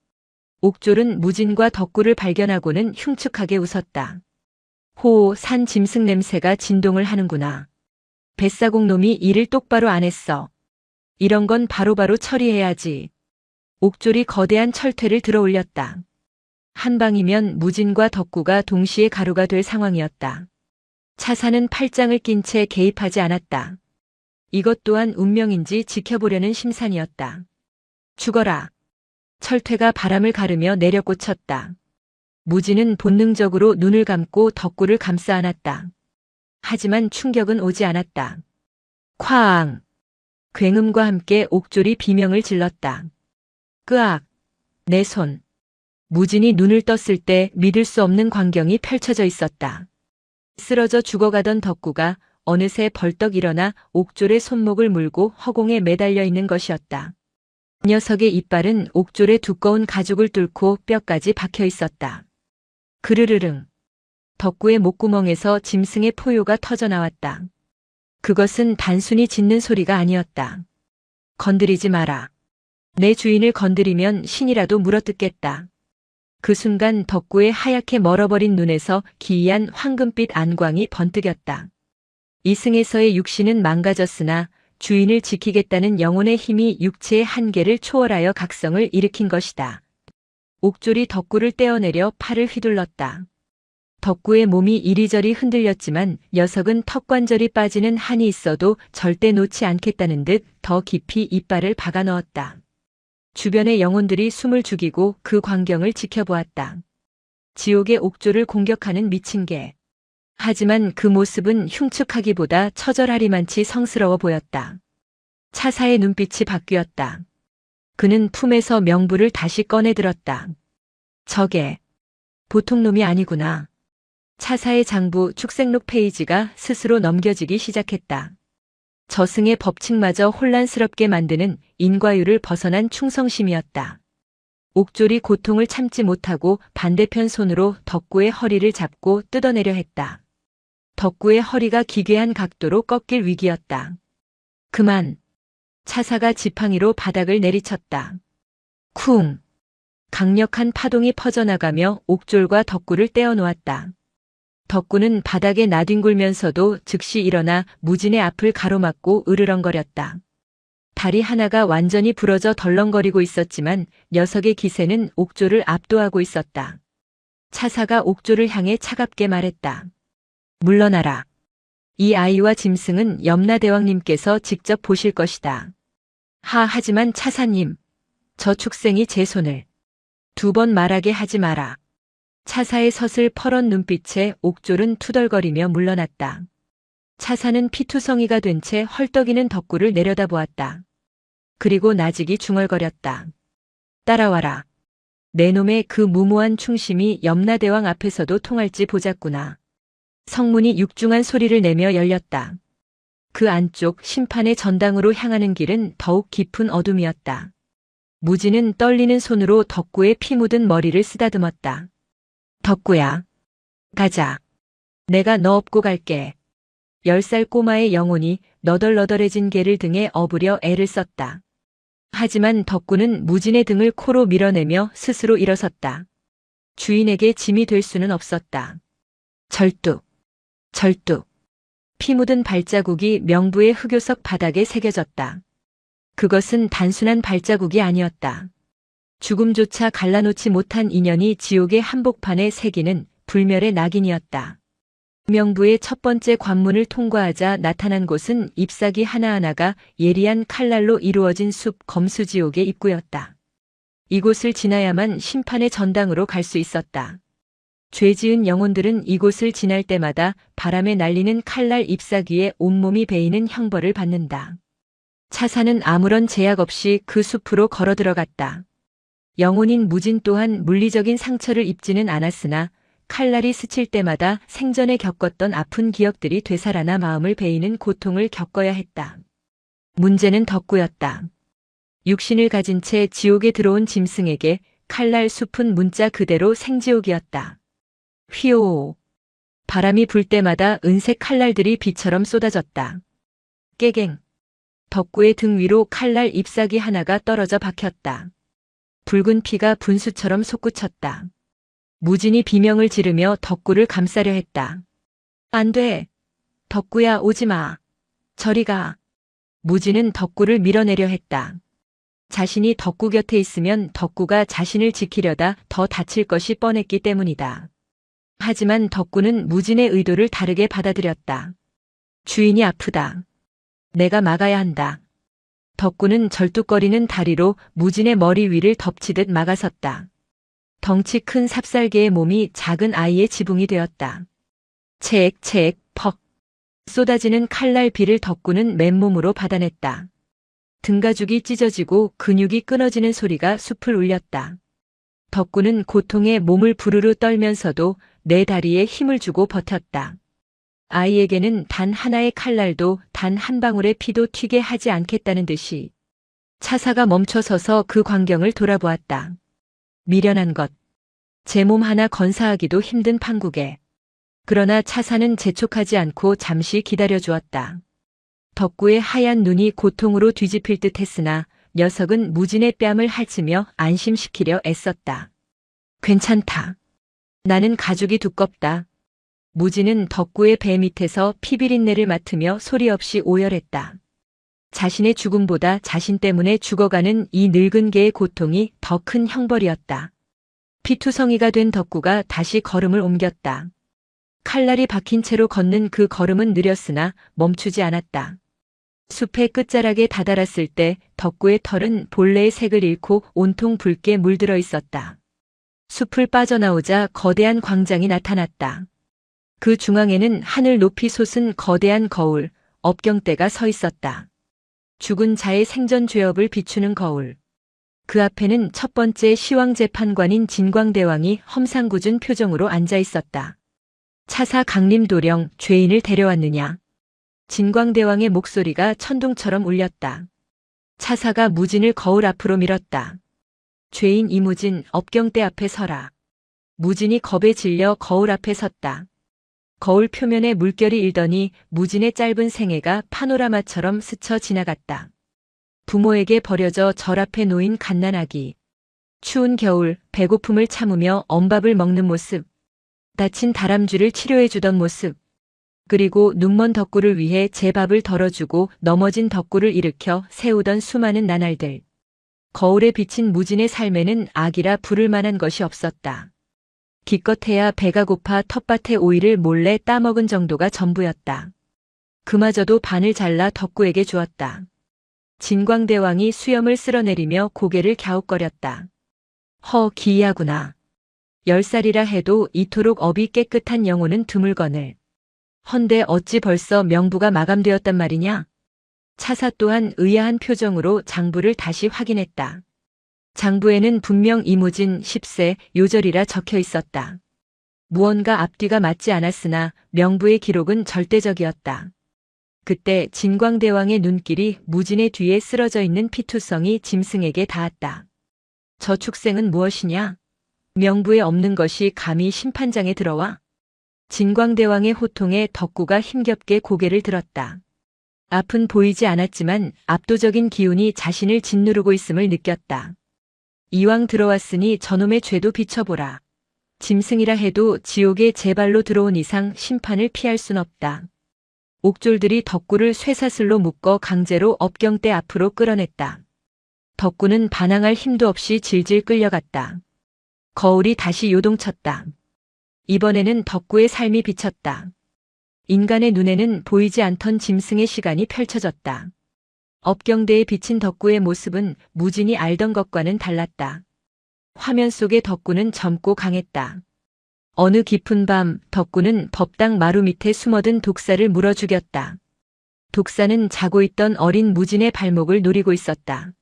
옥졸은 무진과 덕구를 발견하고는 흉측하게 웃었다. 호, 산 짐승 냄새가 진동을 하는구나. 뱃사공 놈이 일을 똑바로 안 했어. 이런 건 바로바로 처리해야지. 옥졸이 거대한 철퇴를 들어 올렸다. 한 방이면 무진과 덕구가 동시에 가루가 될 상황이었다. 차사는 팔짱을 낀 채 개입하지 않았다. 이것 또한 운명인지 지켜보려는 심산이었다. 죽어라. 철퇴가 바람을 가르며 내려꽂혔다. 무진은 본능적으로 눈을 감고 덕구를 감싸 안았다. 하지만 충격은 오지 않았다. 쾅! 굉음과 함께 옥졸이 비명을 질렀다. 끄악! 내 손! 무진이 눈을 떴을 때 믿을 수 없는 광경이 펼쳐져 있었다. 쓰러져 죽어가던 덕구가 어느새 벌떡 일어나 옥졸의 손목을 물고 허공에 매달려 있는 것이었다. 녀석의 이빨은 옥졸의 두꺼운 가죽을 뚫고 뼈까지 박혀 있었다. 그르르릉. 덕구의 목구멍에서 짐승의 포효가 터져 나왔다. 그것은 단순히 짖는 소리가 아니었다. 건드리지 마라. 내 주인을 건드리면 신이라도 물어뜯겠다. 그 순간 덕구의 하얗게 멀어버린 눈에서 기이한 황금빛 안광이 번뜩였다. 이승에서의 육신은 망가졌으나 주인을 지키겠다는 영혼의 힘이 육체의 한계를 초월하여 각성을 일으킨 것이다. 옥졸이 덕구를 떼어내려 팔을 휘둘렀다. 덕구의 몸이 이리저리 흔들렸지만 녀석은 턱관절이 빠지는 한이 있어도 절대 놓지 않겠다는 듯 더 깊이 이빨을 박아 넣었다. 주변의 영혼들이 숨을 죽이고 그 광경을 지켜보았다. 지옥의 옥졸을 공격하는 미친 개. 하지만 그 모습은 흉측하기보다 처절하리만치 성스러워 보였다. 차사의 눈빛이 바뀌었다. 그는 품에서 명부를 다시 꺼내 들었다. 저게 보통 놈이 아니구나. 차사의 장부 축생록 페이지가 스스로 넘겨지기 시작했다. 저승의 법칙마저 혼란스럽게 만드는 인과율을 벗어난 충성심이었다. 옥졸이 고통을 참지 못하고 반대편 손으로 덕구의 허리를 잡고 뜯어내려 했다. 덕구의 허리가 기괴한 각도로 꺾일 위기였다. 그만. 차사가 지팡이로 바닥을 내리쳤다. 쿵. 강력한 파동이 퍼져나가며 옥졸과 덕구를 떼어놓았다. 덕구는 바닥에 나뒹굴면서도 즉시 일어나 무진의 앞을 가로막고 으르렁거렸다. 다리 하나가 완전히 부러져 덜렁거리고 있었지만 녀석의 기세는 옥졸을 압도하고 있었다. 차사가 옥졸을 향해 차갑게 말했다. 물러나라. 이 아이와 짐승은 염라대왕님께서 직접 보실 것이다. 하지만 차사님, 저 축생이 제 손을 2번 말하게 하지 마라. 차사의 서슬 퍼런 눈빛에 옥졸은 투덜거리며 물러났다. 차사는 피투성이가 된 채 헐떡이는 덕구를 내려다보았다. 그리고 나직이 중얼거렸다. 따라와라. 내 놈의 그 무모한 충심이 염라대왕 앞에서도 통할지 보자꾸나. 성문이 육중한 소리를 내며 열렸다. 그 안쪽 심판의 전당으로 향하는 길은 더욱 깊은 어둠이었다. 무진은 떨리는 손으로 덕구의 피 묻은 머리를 쓰다듬었다. 덕구야. 가자. 내가 너 업고 갈게. 10살 꼬마의 영혼이 너덜너덜해진 개를 등에 업으려 애를 썼다. 하지만 덕구는 무진의 등을 코로 밀어내며 스스로 일어섰다. 주인에게 짐이 될 수는 없었다. 절뚝. 절뚝. 피 묻은 발자국이 명부의 흑요석 바닥에 새겨졌다. 그것은 단순한 발자국이 아니었다. 죽음조차 갈라놓지 못한 인연이 지옥의 한복판에 새기는 불멸의 낙인이었다. 명부의 첫 번째 관문을 통과하자 나타난 곳은 잎사귀 하나하나가 예리한 칼날로 이루어진 숲 검수지옥의 입구였다. 이곳을 지나야만 심판의 전당으로 갈 수 있었다. 죄 지은 영혼들은 이곳을 지날 때마다 바람에 날리는 칼날 잎사귀에 온몸이 베이는 형벌을 받는다. 차사는 아무런 제약 없이 그 숲으로 걸어 들어갔다. 영혼인 무진 또한 물리적인 상처를 입지는 않았으나 칼날이 스칠 때마다 생전에 겪었던 아픈 기억들이 되살아나 마음을 베이는 고통을 겪어야 했다. 문제는 덕구였다. 육신을 가진 채 지옥에 들어온 짐승에게 칼날 숲은 문자 그대로 생지옥이었다. 휘오. 바람이 불 때마다 은색 칼날들이 비처럼 쏟아졌다. 깨갱. 덕구의 등 위로 칼날 잎사귀 하나가 떨어져 박혔다. 붉은 피가 분수처럼 솟구쳤다. 무진이 비명을 지르며 덕구를 감싸려 했다. 안 돼. 덕구야, 오지 마. 저리 가. 무진은 덕구를 밀어내려 했다. 자신이 덕구 곁에 있으면 덕구가 자신을 지키려다 더 다칠 것이 뻔했기 때문이다. 하지만 덕구는 무진의 의도를 다르게 받아들였다. 주인이 아프다. 내가 막아야 한다. 덕구는 절뚝거리는 다리로 무진의 머리 위를 덮치듯 막아섰다. 덩치 큰 삽살개의 몸이 작은 아이의 지붕이 되었다. 체액, 퍽. 쏟아지는 칼날 비를 덕구는 맨몸으로 받아냈다. 등가죽이 찢어지고 근육이 끊어지는 소리가 숲을 울렸다. 덕구는 고통에 몸을 부르르 떨면서도 내 다리에 힘을 주고 버텼다. 아이에게는 단 하나의 칼날도 단 한 방울의 피도 튀게 하지 않겠다는 듯이. 차사가 멈춰서서 그 광경을 돌아보았다. 미련한 것. 제 몸 하나 건사하기도 힘든 판국에. 그러나 차사는 재촉하지 않고 잠시 기다려 주었다. 덕구의 하얀 눈이 고통으로 뒤집힐 듯 했으나 녀석은 무진의 뺨을 핥으며 안심시키려 애썼다. 괜찮다. 나는 가죽이 두껍다. 무진은 덕구의 배 밑에서 피비린내를 맡으며 소리 없이 오열했다. 자신의 죽음보다 자신 때문에 죽어가는 이 늙은 개의 고통이 더 큰 형벌이었다. 피투성이가 된 덕구가 다시 걸음을 옮겼다. 칼날이 박힌 채로 걷는 그 걸음은 느렸으나 멈추지 않았다. 숲의 끝자락에 다다랐을 때 덕구의 털은 본래의 색을 잃고 온통 붉게 물들어 있었다. 숲을 빠져나오자 거대한 광장이 나타났다. 그 중앙에는 하늘 높이 솟은 거대한 거울, 업경대가 서 있었다. 죽은 자의 생전 죄업을 비추는 거울. 그 앞에는 첫 번째 시황재판관인 진광대왕이 험상궂은 표정으로 앉아 있었다. 차사 강림도령 죄인을 데려왔느냐. 진광대왕의 목소리가 천둥처럼 울렸다. 차사가 무진을 거울 앞으로 밀었다. 죄인 이무진, 업경대 앞에 서라. 무진이 겁에 질려 거울 앞에 섰다. 거울 표면에 물결이 일더니 무진의 짧은 생애가 파노라마처럼 스쳐 지나갔다. 부모에게 버려져 절 앞에 놓인 갓난아기. 추운 겨울 배고픔을 참으며 엄밥을 먹는 모습. 다친 다람쥐를 치료해주던 모습. 그리고 눈먼 덕구를 위해 제밥을 덜어주고 넘어진 덕구를 일으켜 세우던 수많은 나날들. 거울에 비친 무진의 삶에는 악이라 부를 만한 것이 없었다. 기껏해야 배가 고파 텃밭의 오이를 몰래 따먹은 정도가 전부였다. 그마저도 반을 잘라 덕구에게 주었다. 진광대왕이 수염을 쓸어내리며 고개를 갸웃거렸다. 기이하구나. 10살이라 해도 이토록 업이 깨끗한 영혼은 드물거늘. 헌데 어찌 벌써 명부가 마감되었단 말이냐? 차사 또한 의아한 표정으로 장부를 다시 확인했다. 장부에는 분명 이무진 10세 요절이라 적혀 있었다. 무언가 앞뒤가 맞지 않았으나 명부의 기록은 절대적이었다. 그때 진광대왕의 눈길이 무진의 뒤에 쓰러져 있는 피투성이 짐승에게 닿았다. 저 축생은 무엇이냐? 명부에 없는 것이 감히 심판장에 들어와? 진광대왕의 호통에 덕구가 힘겹게 고개를 들었다. 앞은 보이지 않았지만 압도적인 기운이 자신을 짓누르고 있음을 느꼈다. 이왕 들어왔으니 저놈의 죄도 비춰보라. 짐승이라 해도 지옥에 제 발로 들어온 이상 심판을 피할 순 없다. 옥졸들이 덕구를 쇠사슬로 묶어 강제로 업경대 앞으로 끌어냈다. 덕구는 반항할 힘도 없이 질질 끌려갔다. 거울이 다시 요동쳤다. 이번에는 덕구의 삶이 비쳤다. 인간의 눈에는 보이지 않던 짐승의 시간이 펼쳐졌다. 업경대에 비친 덕구의 모습은 무진이 알던 것과는 달랐다. 화면 속의 덕구는 젊고 강했다. 어느 깊은 밤 덕구는 법당 마루 밑에 숨어든 독사를 물어 죽였다. 독사는 자고 있던 어린 무진의 발목을 노리고 있었다.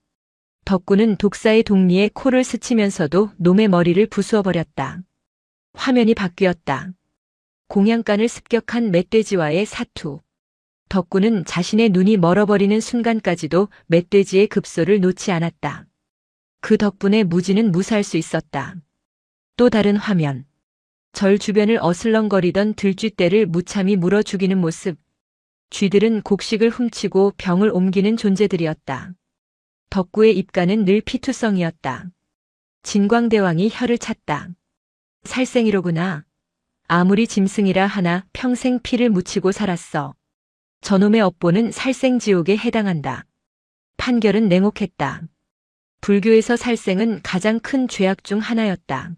덕구는 독사의 독리에 코를 스치면서도 놈의 머리를 부수어버렸다. 화면이 바뀌었다. 공양간을 습격한 멧돼지와의 사투. 덕구는 자신의 눈이 멀어버리는 순간까지도 멧돼지의 급소를 놓지 않았다. 그 덕분에 무진은 무사할 수 있었다. 또 다른 화면. 절 주변을 어슬렁거리던 들쥐떼를 무참히 물어 죽이는 모습. 쥐들은 곡식을 훔치고 병을 옮기는 존재들이었다. 덕구의 입가는 늘 피투성이었다. 진광대왕이 혀를 찼다. 살생이로구나. 아무리 짐승이라 하나 평생 피를 묻히고 살았어. 저놈의 업보는 살생지옥에 해당한다. 판결은 냉혹했다. 불교에서 살생은 가장 큰 죄악 중 하나였다.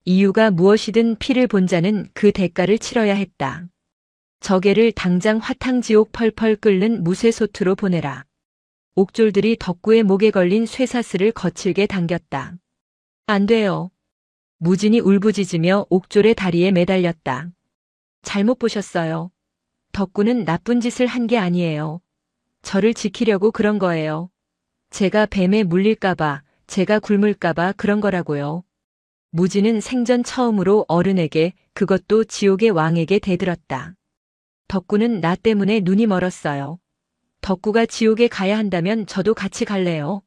이유가 무엇이든 피를 본 자는 그 대가를 치러야 했다. 저개를 당장 화탕지옥 펄펄 끓는 무쇠소투로 보내라. 옥졸들이 덕구의 목에 걸린 쇠사슬을 거칠게 당겼다. 안 돼요. 무진이 울부짖으며 옥졸의 다리에 매달렸다. 잘못 보셨어요. 덕구는 나쁜 짓을 한 게 아니에요. 저를 지키려고 그런 거예요. 제가 뱀에 물릴까봐, 제가 굶을까봐 그런 거라고요. 무진은 생전 처음으로 어른에게, 그것도 지옥의 왕에게 대들었다. 덕구는 나 때문에 눈이 멀었어요. 덕구가 지옥에 가야 한다면 저도 같이 갈래요.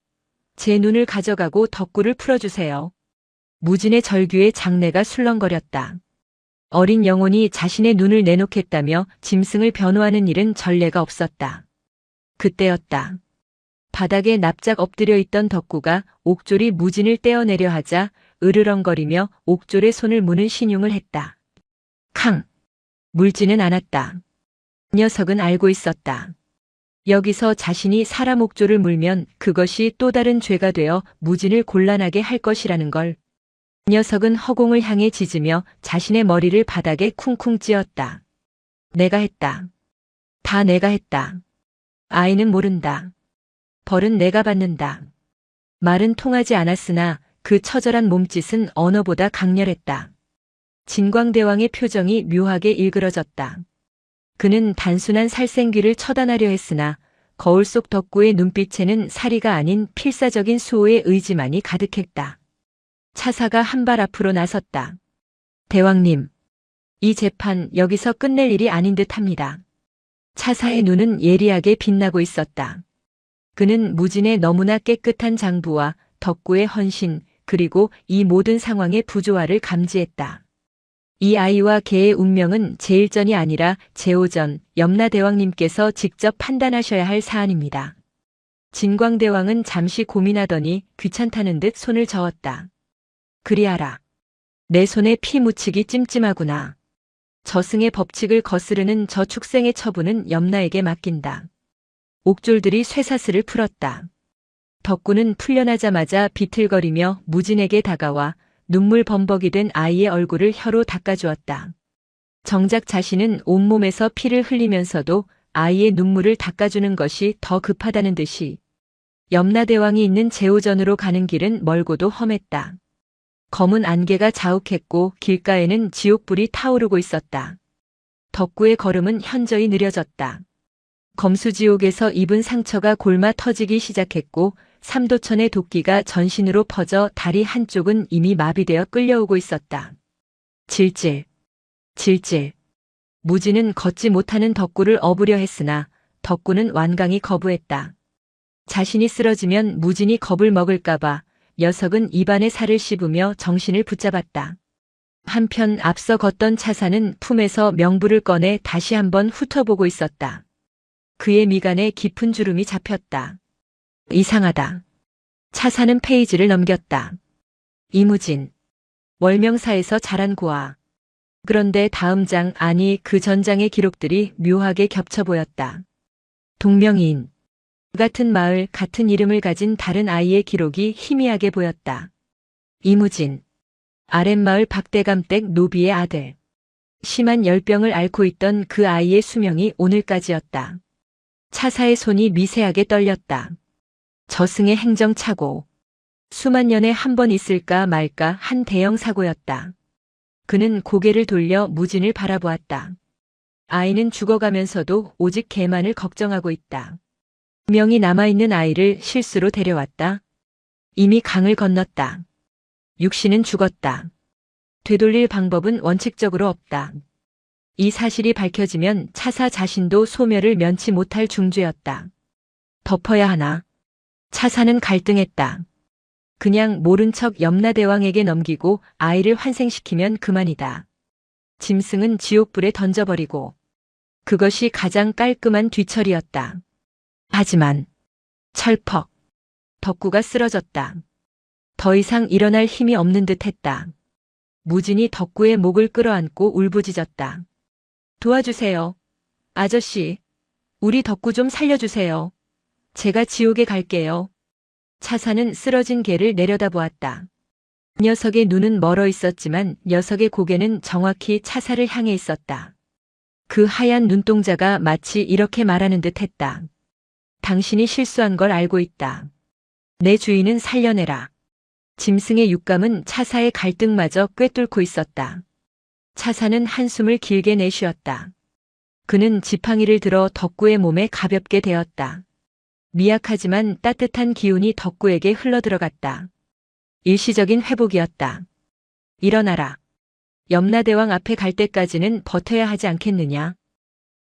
제 눈을 가져가고 덕구를 풀어주세요. 무진의 절규에 장내가 술렁거렸다. 어린 영혼이 자신의 눈을 내놓겠다며 짐승을 변호하는 일은 전례가 없었다. 그때였다. 바닥에 납작 엎드려 있던 덕구가 옥졸이 무진을 떼어내려 하자 으르렁거리며 옥졸의 손을 무는 신용을 했다. 캉! 물지는 않았다. 녀석은 알고 있었다. 여기서 자신이 사람 옥졸을 물면 그것이 또 다른 죄가 되어 무진을 곤란하게 할 것이라는 걸. 녀석은 허공을 향해 짖으며 자신의 머리를 바닥에 쿵쿵 찧었다. 내가 했다. 다 내가 했다. 아이는 모른다. 벌은 내가 받는다. 말은 통하지 않았으나 그 처절한 몸짓은 언어보다 강렬했다. 진광대왕의 표정이 묘하게 일그러졌다. 그는 단순한 살생귀를 처단하려 했으나 거울 속 덕구의 눈빛에는 사리가 아닌 필사적인 수호의 의지만이 가득했다. 차사가 한 발 앞으로 나섰다. 대왕님, 이 재판 여기서 끝낼 일이 아닌 듯합니다. 차사의 눈은 예리하게 빛나고 있었다. 그는 무진의 너무나 깨끗한 장부와 덕구의 헌신, 그리고 이 모든 상황의 부조화를 감지했다. 이 아이와 개의 운명은 제1전이 아니라 제5전 염라대왕님께서 직접 판단하셔야 할 사안입니다. 진광대왕은 잠시 고민하더니 귀찮다는 듯 손을 저었다. 그리하라. 내 손에 피 묻히기 찜찜하구나. 저승의 법칙을 거스르는 저 축생의 처분은 염라에게 맡긴다. 옥졸들이 쇠사슬을 풀었다. 덕구는 풀려나자마자 비틀거리며 무진에게 다가와 눈물 범벅이 된 아이의 얼굴을 혀로 닦아주었다. 정작 자신은 온몸에서 피를 흘리면서도 아이의 눈물을 닦아주는 것이 더 급하다는 듯이 염라대왕이 있는 제오전으로 가는 길은 멀고도 험했다. 검은 안개가 자욱했고 길가에는 지옥불이 타오르고 있었다. 덕구의 걸음은 현저히 느려졌다. 검수지옥에서 입은 상처가 골마 터지기 시작했고 삼도천의 도끼가 전신으로 퍼져 다리 한쪽은 이미 마비되어 끌려오고 있었다. 질질, 질질. 무진은 걷지 못하는 덕구를 업으려 했으나 덕구는 완강히 거부했다. 자신이 쓰러지면 무진이 겁을 먹을까봐 녀석은 입안에 살을 씹으며 정신을 붙잡았다. 한편 앞서 걷던 차사는 품에서 명부를 꺼내 다시 한번 훑어보고 있었다. 그의 미간에 깊은 주름이 잡혔다. 이상하다. 차사는 페이지를 넘겼다. 이무진. 월명사에서 자란 고아. 그런데 다음 장, 아니 그 전장의 기록들이 묘하게 겹쳐 보였다. 동명이인. 같은 마을, 같은 이름을 가진 다른 아이의 기록이 희미하게 보였다. 이무진. 아랫마을 박대감댁 노비의 아들. 심한 열병을 앓고 있던 그 아이의 수명이 오늘까지였다. 차사의 손이 미세하게 떨렸다. 저승의 행정착오. 수만 년에 한 번 있을까 말까 한 대형 사고였다. 그는 고개를 돌려 무진을 바라보았다. 아이는 죽어가면서도 오직 걔만을 걱정하고 있다. 명이 남아있는 아이를 실수로 데려왔다. 이미 강을 건넜다. 육신은 죽었다. 되돌릴 방법은 원칙적으로 없다. 이 사실이 밝혀지면 차사 자신도 소멸을 면치 못할 중죄였다. 덮어야 하나? 차사는 갈등했다. 그냥 모른 척 염라대왕에게 넘기고 아이를 환생시키면 그만이다. 짐승은 지옥불에 던져버리고. 그것이 가장 깔끔한 뒤처리였다. 하지만 철퍽. 덕구가 쓰러졌다. 더 이상 일어날 힘이 없는 듯 했다. 무진이 덕구의 목을 끌어안고 울부짖었다. 도와주세요. 아저씨, 우리 덕구 좀 살려주세요. 제가 지옥에 갈게요. 차사는 쓰러진 개를 내려다보았다. 녀석의 눈은 멀어 있었지만 녀석의 고개는 정확히 차사를 향해 있었다. 그 하얀 눈동자가 마치 이렇게 말하는 듯 했다. 당신이 실수한 걸 알고 있다. 내 주인은 살려내라. 짐승의 육감은 차사의 갈등마저 꿰뚫고 있었다. 차사는 한숨을 길게 내쉬었다. 그는 지팡이를 들어 덕구의 몸에 가볍게 대었다. 미약하지만 따뜻한 기운이 덕구에게 흘러들어갔다. 일시적인 회복이었다. 일어나라. 염라대왕 앞에 갈 때까지는 버텨야 하지 않겠느냐.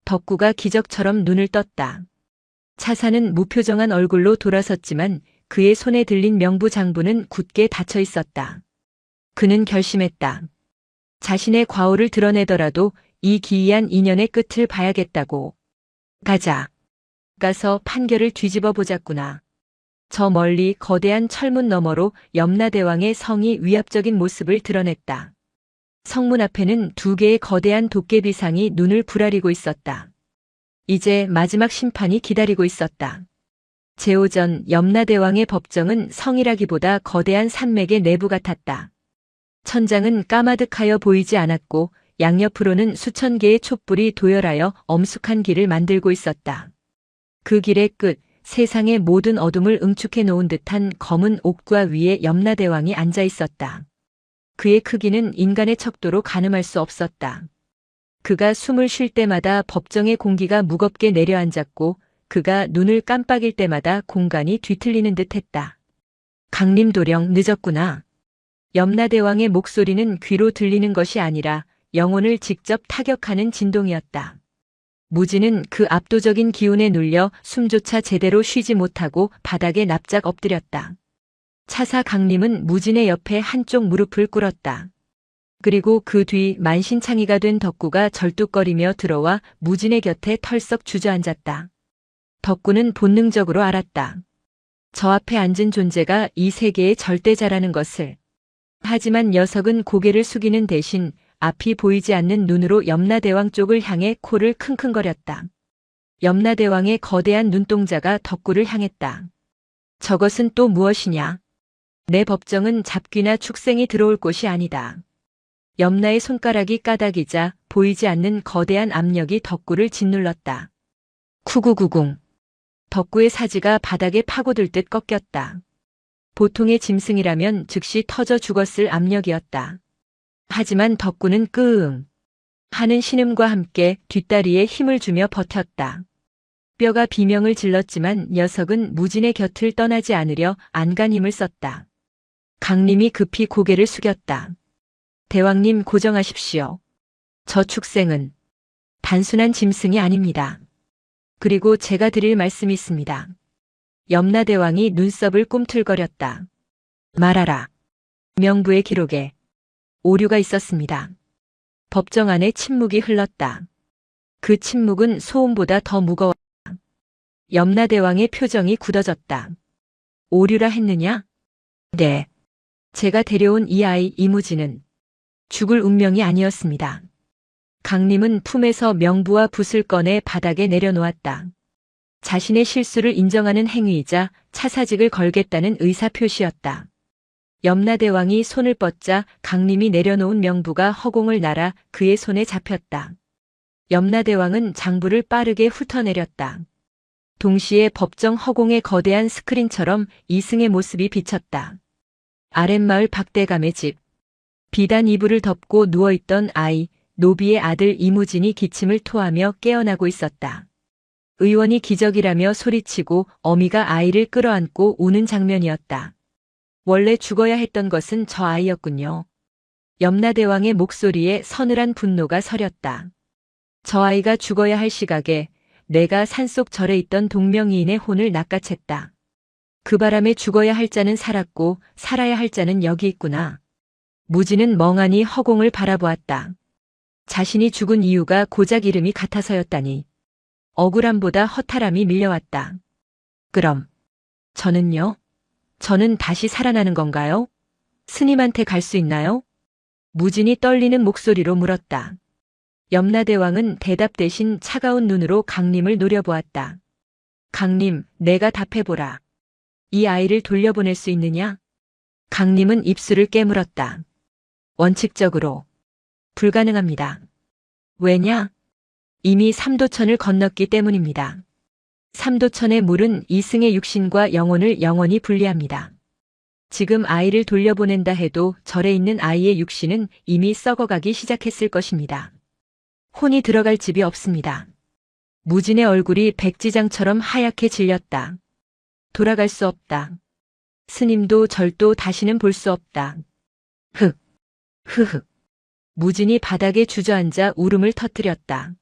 덕구가 기적처럼 눈을 떴다. 차사는 무표정한 얼굴로 돌아섰지만 그의 손에 들린 명부 장부는 굳게 닫혀 있었다. 그는 결심했다. 자신의 과오를 드러내더라도 이 기이한 인연의 끝을 봐야겠다고. 가자. 가서 판결을 뒤집어 보자꾸나. 저 멀리 거대한 철문 너머로 염라대왕의 성이 위압적인 모습을 드러냈다. 성문 앞에는 두 개의 거대한 도깨비상이 눈을 부라리고 있었다. 이제 마지막 심판이 기다리고 있었다. 제오전 염라대왕의 법정은 성이라기보다 거대한 산맥의 내부 같았다. 천장은 까마득하여 보이지 않았고 양옆으로는 수천 개의 촛불이 도열하여 엄숙한 길을 만들고 있었다. 그 길의 끝, 세상의 모든 어둠을 응축해 놓은 듯한 검은 옥좌 위에 염라대왕이 앉아 있었다. 그의 크기는 인간의 척도로 가늠할 수 없었다. 그가 숨을 쉴 때마다 법정의 공기가 무겁게 내려앉았고 그가 눈을 깜빡일 때마다 공간이 뒤틀리는 듯했다. 강림도령 늦었구나. 염라대왕의 목소리는 귀로 들리는 것이 아니라 영혼을 직접 타격하는 진동이었다. 무지는 그 압도적인 기운에 눌려 숨조차 제대로 쉬지 못하고 바닥에 납작 엎드렸다. 차사 강림은 무진의 옆에 한쪽 무릎을 꿇었다. 그리고 그 뒤 만신창이가 된 덕구가 절뚝거리며 들어와 무진의 곁에 털썩 주저앉았다. 덕구는 본능적으로 알았다. 저 앞에 앉은 존재가 이 세계의 절대자라는 것을. 하지만 녀석은 고개를 숙이는 대신 앞이 보이지 않는 눈으로 염라대왕 쪽을 향해 코를 킁킁거렸다. 염라대왕의 거대한 눈동자가 덕구를 향했다. 저것은 또 무엇이냐? 내 법정은 잡귀나 축생이 들어올 곳이 아니다. 염라의 손가락이 까닥이자 보이지 않는 거대한 압력이 덕구를 짓눌렀다. 쿠구구궁. 덕구의 사지가 바닥에 파고들 듯 꺾였다. 보통의 짐승이라면 즉시 터져 죽었을 압력이었다. 하지만 덕구는 끄응 하는 신음과 함께 뒷다리에 힘을 주며 버텼다. 뼈가 비명을 질렀지만 녀석은 무진의 곁을 떠나지 않으려 안간 힘을 썼다. 강림이 급히 고개를 숙였다. 대왕님 고정하십시오. 저 축생은 단순한 짐승이 아닙니다. 그리고 제가 드릴 말씀이 있습니다. 염라대왕이 눈썹을 꿈틀거렸다. 말하라. 명부의 기록에 오류가 있었습니다. 법정 안에 침묵이 흘렀다. 그 침묵은 소음보다 더 무거웠다. 염라대왕의 표정이 굳어졌다. 오류라 했느냐? 네. 제가 데려온 이 아이 이무진은 죽을 운명이 아니었습니다. 강림은 품에서 명부와 붓을 꺼내 바닥에 내려놓았다. 자신의 실수를 인정하는 행위이자 차사직을 걸겠다는 의사표시였다. 염라대왕이 손을 뻗자 강림이 내려놓은 명부가 허공을 날아 그의 손에 잡혔다. 염라대왕은 장부를 빠르게 훑어내렸다. 동시에 법정 허공의 거대한 스크린처럼 이승의 모습이 비쳤다. 아랫마을 박대감의 집. 비단 이불을 덮고 누워있던 아이, 노비의 아들 이무진이 기침을 토하며 깨어나고 있었다. 의원이 기적이라며 소리치고 어미가 아이를 끌어안고 우는 장면이었다. 원래 죽어야 했던 것은 저 아이였군요. 염라대왕의 목소리에 서늘한 분노가 서렸다. 저 아이가 죽어야 할 시각에 내가 산속 절에 있던 동명이인의 혼을 낚아챘다. 그 바람에 죽어야 할 자는 살았고 살아야 할 자는 여기 있구나. 무진은 멍하니 허공을 바라보았다. 자신이 죽은 이유가 고작 이름이 같아서였다니. 억울함보다 허탈함이 밀려왔다. 그럼 저는요? 저는 다시 살아나는 건가요? 스님한테 갈 수 있나요? 무진이 떨리는 목소리로 물었다. 염라대왕은 대답 대신 차가운 눈으로 강림을 노려보았다. 강림, 내가 답해보라. 이 아이를 돌려보낼 수 있느냐? 강림은 입술을 깨물었다. 원칙적으로 불가능합니다. 왜냐? 이미 삼도천을 건넜기 때문입니다. 삼도천의 물은 이승의 육신과 영혼을 영원히 분리합니다. 지금 아이를 돌려보낸다 해도 절에 있는 아이의 육신은 이미 썩어가기 시작했을 것입니다. 혼이 들어갈 집이 없습니다. 무진의 얼굴이 백지장처럼 하얗게 질렸다. 돌아갈 수 없다. 스님도 절도 다시는 볼 수 없다. 흑, 흐흑. 무진이 바닥에 주저앉아 울음을 터뜨렸다.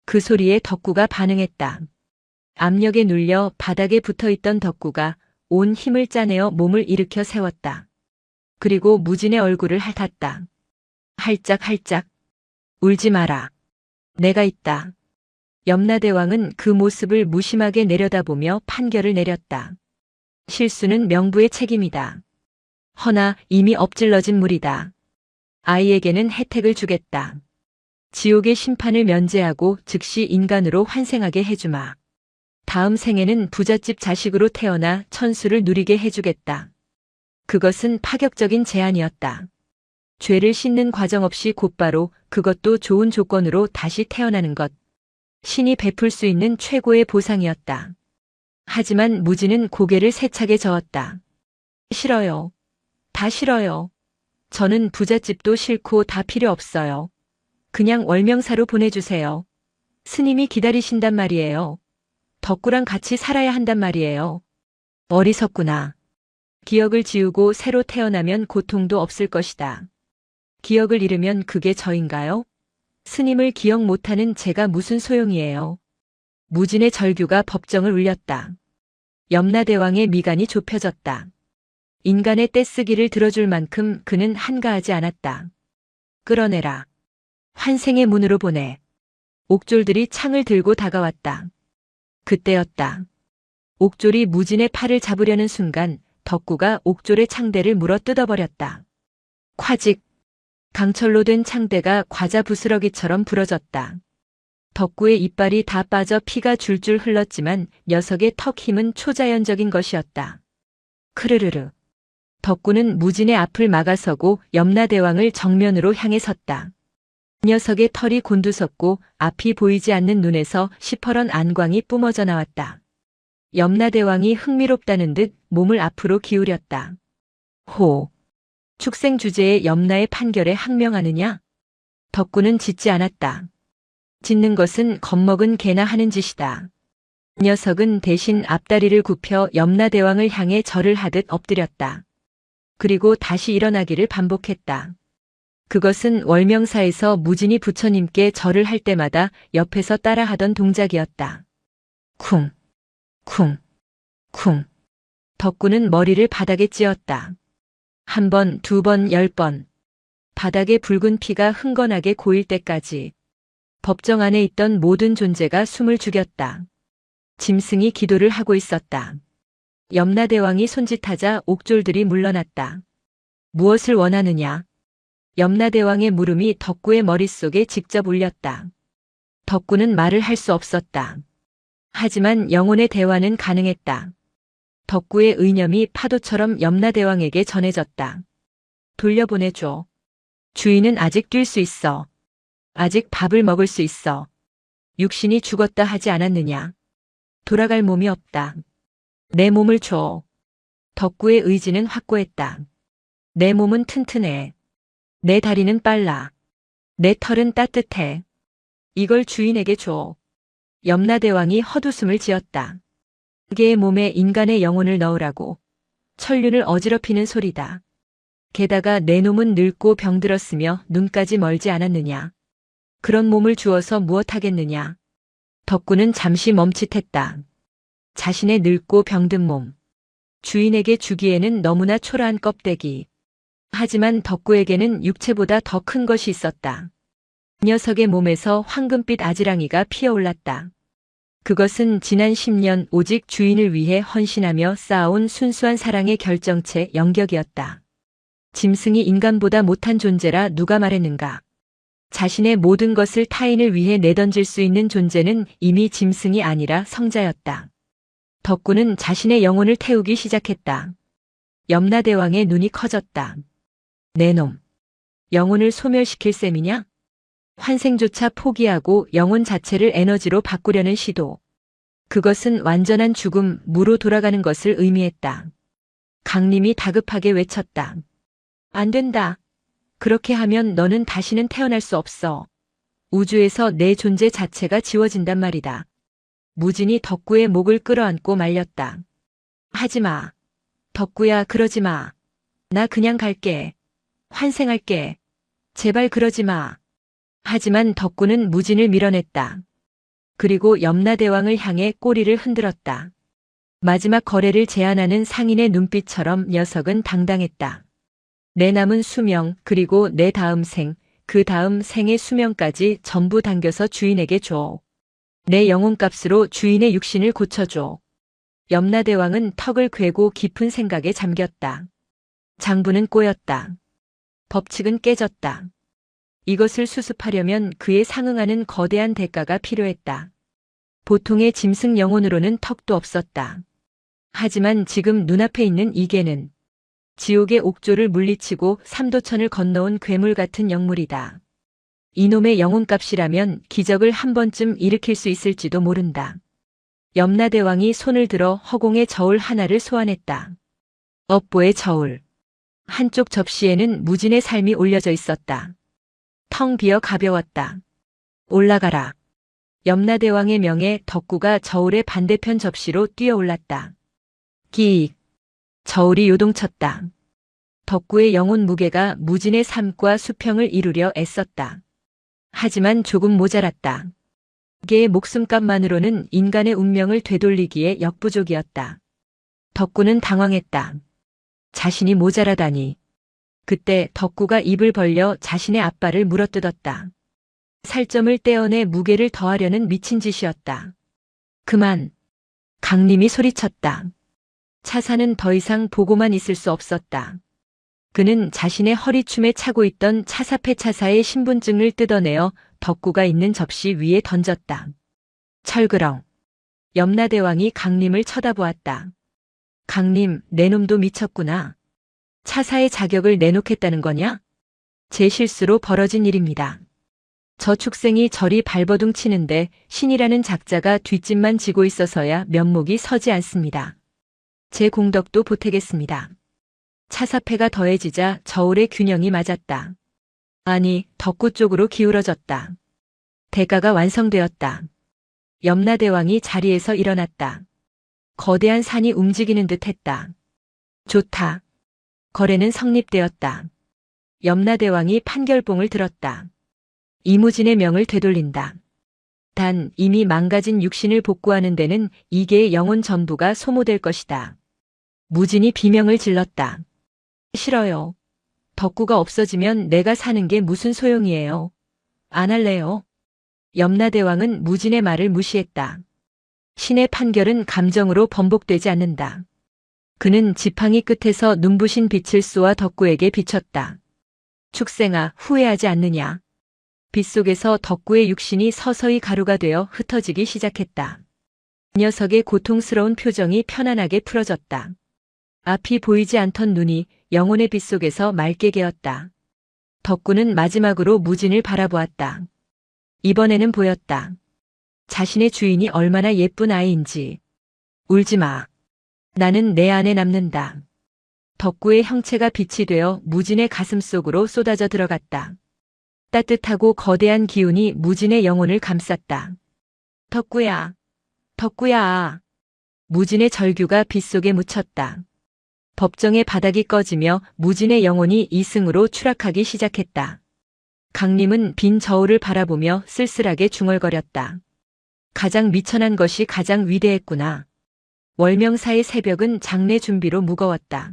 그 소리에 덕구가 반응했다. 압력에 눌려 바닥에 붙어있던 덕구가 온 힘을 짜내어 몸을 일으켜 세웠다. 그리고 무진의 얼굴을 핥았다. 할짝할짝. 울지 마라. 내가 있다. 염라대왕은 그 모습을 무심하게 내려다보며 판결을 내렸다. 실수는 명부의 책임이다. 허나 이미 엎질러진 물이다. 아이에게는 혜택을 주겠다. 지옥의 심판을 면제하고 즉시 인간으로 환생하게 해주마. 다음 생에는 부잣집 자식으로 태어나 천수를 누리게 해주겠다. 그것은 파격적인 제안이었다. 죄를 씻는 과정 없이 곧바로, 그것도 좋은 조건으로 다시 태어나는 것. 신이 베풀 수 있는 최고의 보상이었다. 하지만 무지는 고개를 세차게 저었다. 싫어요. 다 싫어요. 저는 부잣집도 싫고 다 필요 없어요. 그냥 월명사로 보내주세요. 스님이 기다리신단 말이에요. 덕구랑 같이 살아야 한단 말이에요. 어리석구나. 기억을 지우고 새로 태어나면 고통도 없을 것이다. 기억을 잃으면 그게 저인가요? 스님을 기억 못하는 제가 무슨 소용이에요. 무진의 절규가 법정을 울렸다. 염라대왕의 미간이 좁혀졌다. 인간의 떼쓰기를 들어줄 만큼 그는 한가하지 않았다. 끌어내라. 환생의 문으로 보내. 옥졸들이 창을 들고 다가왔다. 그때였다. 옥졸이 무진의 팔을 잡으려는 순간 덕구가 옥졸의 창대를 물어 뜯어버렸다. 콰직. 강철로 된 창대가 과자 부스러기처럼 부러졌다. 덕구의 이빨이 다 빠져 피가 줄줄 흘렀지만 녀석의 턱 힘은 초자연적인 것이었다. 크르르르. 덕구는 무진의 앞을 막아서고 염라대왕을 정면으로 향해 섰다. 녀석의 털이 곤두섰고 앞이 보이지 않는 눈에서 시퍼런 안광이 뿜어져 나왔다. 염라대왕이 흥미롭다는 듯 몸을 앞으로 기울였다. 호. 축생 주제의 염라의 판결에 항명하느냐? 덕구는 짖지 않았다. 짖는 것은 겁먹은 개나 하는 짓이다. 녀석은 대신 앞다리를 굽혀 염라대왕을 향해 절을 하듯 엎드렸다. 그리고 다시 일어나기를 반복했다. 그것은 월명사에서 무진이 부처님께 절을 할 때마다 옆에서 따라하던 동작이었다. 쿵, 쿵, 쿵. 덕구는 머리를 바닥에 찧었다. 1번, 2번, 10번. 바닥에 붉은 피가 흥건하게 고일 때까지. 법정 안에 있던 모든 존재가 숨을 죽였다. 짐승이 기도를 하고 있었다. 염라대왕이 손짓하자 옥졸들이 물러났다. 무엇을 원하느냐? 염라대왕의 물음이 덕구의 머릿속에 직접 울렸다. 덕구는 말을 할 수 없었다. 하지만 영혼의 대화는 가능했다. 덕구의 의념이 파도처럼 염라대왕에게 전해졌다. 돌려보내줘. 주인은 아직 뛸 수 있어. 아직 밥을 먹을 수 있어. 육신이 죽었다 하지 않았느냐. 돌아갈 몸이 없다. 내 몸을 줘. 덕구의 의지는 확고했다. 내 몸은 튼튼해. 내 다리는 빨라. 내 털은 따뜻해. 이걸 주인에게 줘. 염라대왕이 헛웃음을 지었다. 개의 몸에 인간의 영혼을 넣으라고. 천륜을 어지럽히는 소리다. 게다가 내 놈은 늙고 병들었으며 눈까지 멀지 않았느냐. 그런 몸을 주어서 무엇하겠느냐. 덕구는 잠시 멈칫했다. 자신의 늙고 병든 몸. 주인에게 주기에는 너무나 초라한 껍데기. 하지만 덕구에게는 육체보다 더 큰 것이 있었다. 녀석의 몸에서 황금빛 아지랑이가 피어올랐다. 그것은 지난 10년 오직 주인을 위해 헌신하며 쌓아온 순수한 사랑의 결정체 영격이었다. 짐승이 인간보다 못한 존재라 누가 말했는가. 자신의 모든 것을 타인을 위해 내던질 수 있는 존재는 이미 짐승이 아니라 성자였다. 덕구는 자신의 영혼을 태우기 시작했다. 염라대왕의 눈이 커졌다. 내 놈. 영혼을 소멸시킬 셈이냐? 환생조차 포기하고 영혼 자체를 에너지로 바꾸려는 시도. 그것은 완전한 죽음, 무로 돌아가는 것을 의미했다. 강림이 다급하게 외쳤다. 안 된다. 그렇게 하면 너는 다시는 태어날 수 없어. 우주에서 내 존재 자체가 지워진단 말이다. 무진이 덕구의 목을 끌어안고 말렸다. 하지마. 덕구야, 그러지마. 나 그냥 갈게. 환생할게. 제발 그러지마. 하지만 덕구는 무진을 밀어냈다. 그리고 염라대왕을 향해 꼬리를 흔들었다. 마지막 거래를 제안하는 상인의 눈빛처럼 녀석은 당당했다. 내 남은 수명, 그리고 내 다음 생, 그 다음 생의 수명까지 전부 당겨서 주인에게 줘. 내 영혼값으로 주인의 육신을 고쳐줘. 염라대왕은 턱을 괴고 깊은 생각에 잠겼다. 장부는 꼬였다. 법칙은 깨졌다. 이것을 수습하려면 그에 상응하는 거대한 대가가 필요했다. 보통의 짐승 영혼으로는 턱도 없었다. 하지만 지금 눈앞에 있는 이계는 지옥의 옥조를 물리치고 삼도천을 건너온 괴물 같은 영물이다. 이놈의 영혼값이라면 기적을 한 번쯤 일으킬 수 있을지도 모른다. 염라대왕이 손을 들어 허공의 저울 하나를 소환했다. 업보의 저울. 한쪽 접시에는 무진의 삶이 올려져 있었다. 텅 비어 가벼웠다. 올라가라. 염라대왕의 명에 덕구가 저울의 반대편 접시로 뛰어올랐다. 기익. 저울이 요동쳤다. 덕구의 영혼 무게가 무진의 삶과 수평을 이루려 애썼다. 하지만 조금 모자랐다. 개의 목숨값만으로는 인간의 운명을 되돌리기에 역부족이었다. 덕구는 당황했다. 자신이 모자라다니. 그때 덕구가 입을 벌려 자신의 앞발을 물어뜯었다. 살점을 떼어내 무게를 더하려는 미친 짓이었다. 그만. 강림이 소리쳤다. 차사는 더 이상 보고만 있을 수 없었다. 그는 자신의 허리춤에 차고 있던 차사패 차사의 신분증을 뜯어내어 덕구가 있는 접시 위에 던졌다. 철그렁. 염라대왕이 강림을 쳐다보았다. 강림, 내 놈도 미쳤구나. 차사의 자격을 내놓겠다는 거냐? 제 실수로 벌어진 일입니다. 저 축생이 저리 발버둥 치는데 신이라는 작자가 뒷짐만 지고 있어서야 면목이 서지 않습니다. 제 공덕도 보태겠습니다. 차사패가 더해지자 저울의 균형이 맞았다. 아니, 덕구 쪽으로 기울어졌다. 대가가 완성되었다. 염라대왕이 자리에서 일어났다. 거대한 산이 움직이는 듯 했다. 좋다. 거래는 성립되었다. 염라대왕이 판결봉을 들었다. 이무진의 명을 되돌린다. 단 이미 망가진 육신을 복구하는 데는 이계의 영혼 전부가 소모될 것이다. 무진이 비명을 질렀다. 싫어요. 덕구가 없어지면 내가 사는 게 무슨 소용이에요. 안 할래요. 염라대왕은 무진의 말을 무시했다. 신의 판결은 감정으로 번복되지 않는다. 그는 지팡이 끝에서 눈부신 빛을 쏘아 덕구에게 비쳤다. 축생아, 후회하지 않느냐. 빛속에서 덕구의 육신이 서서히 가루가 되어 흩어지기 시작했다. 녀석의 고통스러운 표정이 편안하게 풀어졌다. 앞이 보이지 않던 눈이 영혼의 빛 속에서 맑게 개었다. 덕구는 마지막으로 무진을 바라보았다. 이번에는 보였다. 자신의 주인이 얼마나 예쁜 아이인지. 울지 마. 나는 내 안에 남는다. 덕구의 형체가 빛이 되어 무진의 가슴 속으로 쏟아져 들어갔다. 따뜻하고 거대한 기운이 무진의 영혼을 감쌌다. 덕구야. 덕구야. 무진의 절규가 빛 속에 묻혔다. 법정의 바닥이 꺼지며 무진의 영혼이 이승으로 추락하기 시작했다. 강림은 빈 저울을 바라보며 쓸쓸하게 중얼거렸다. 가장 미천한 것이 가장 위대했구나. 월명사의 새벽은 장례 준비로 무거웠다.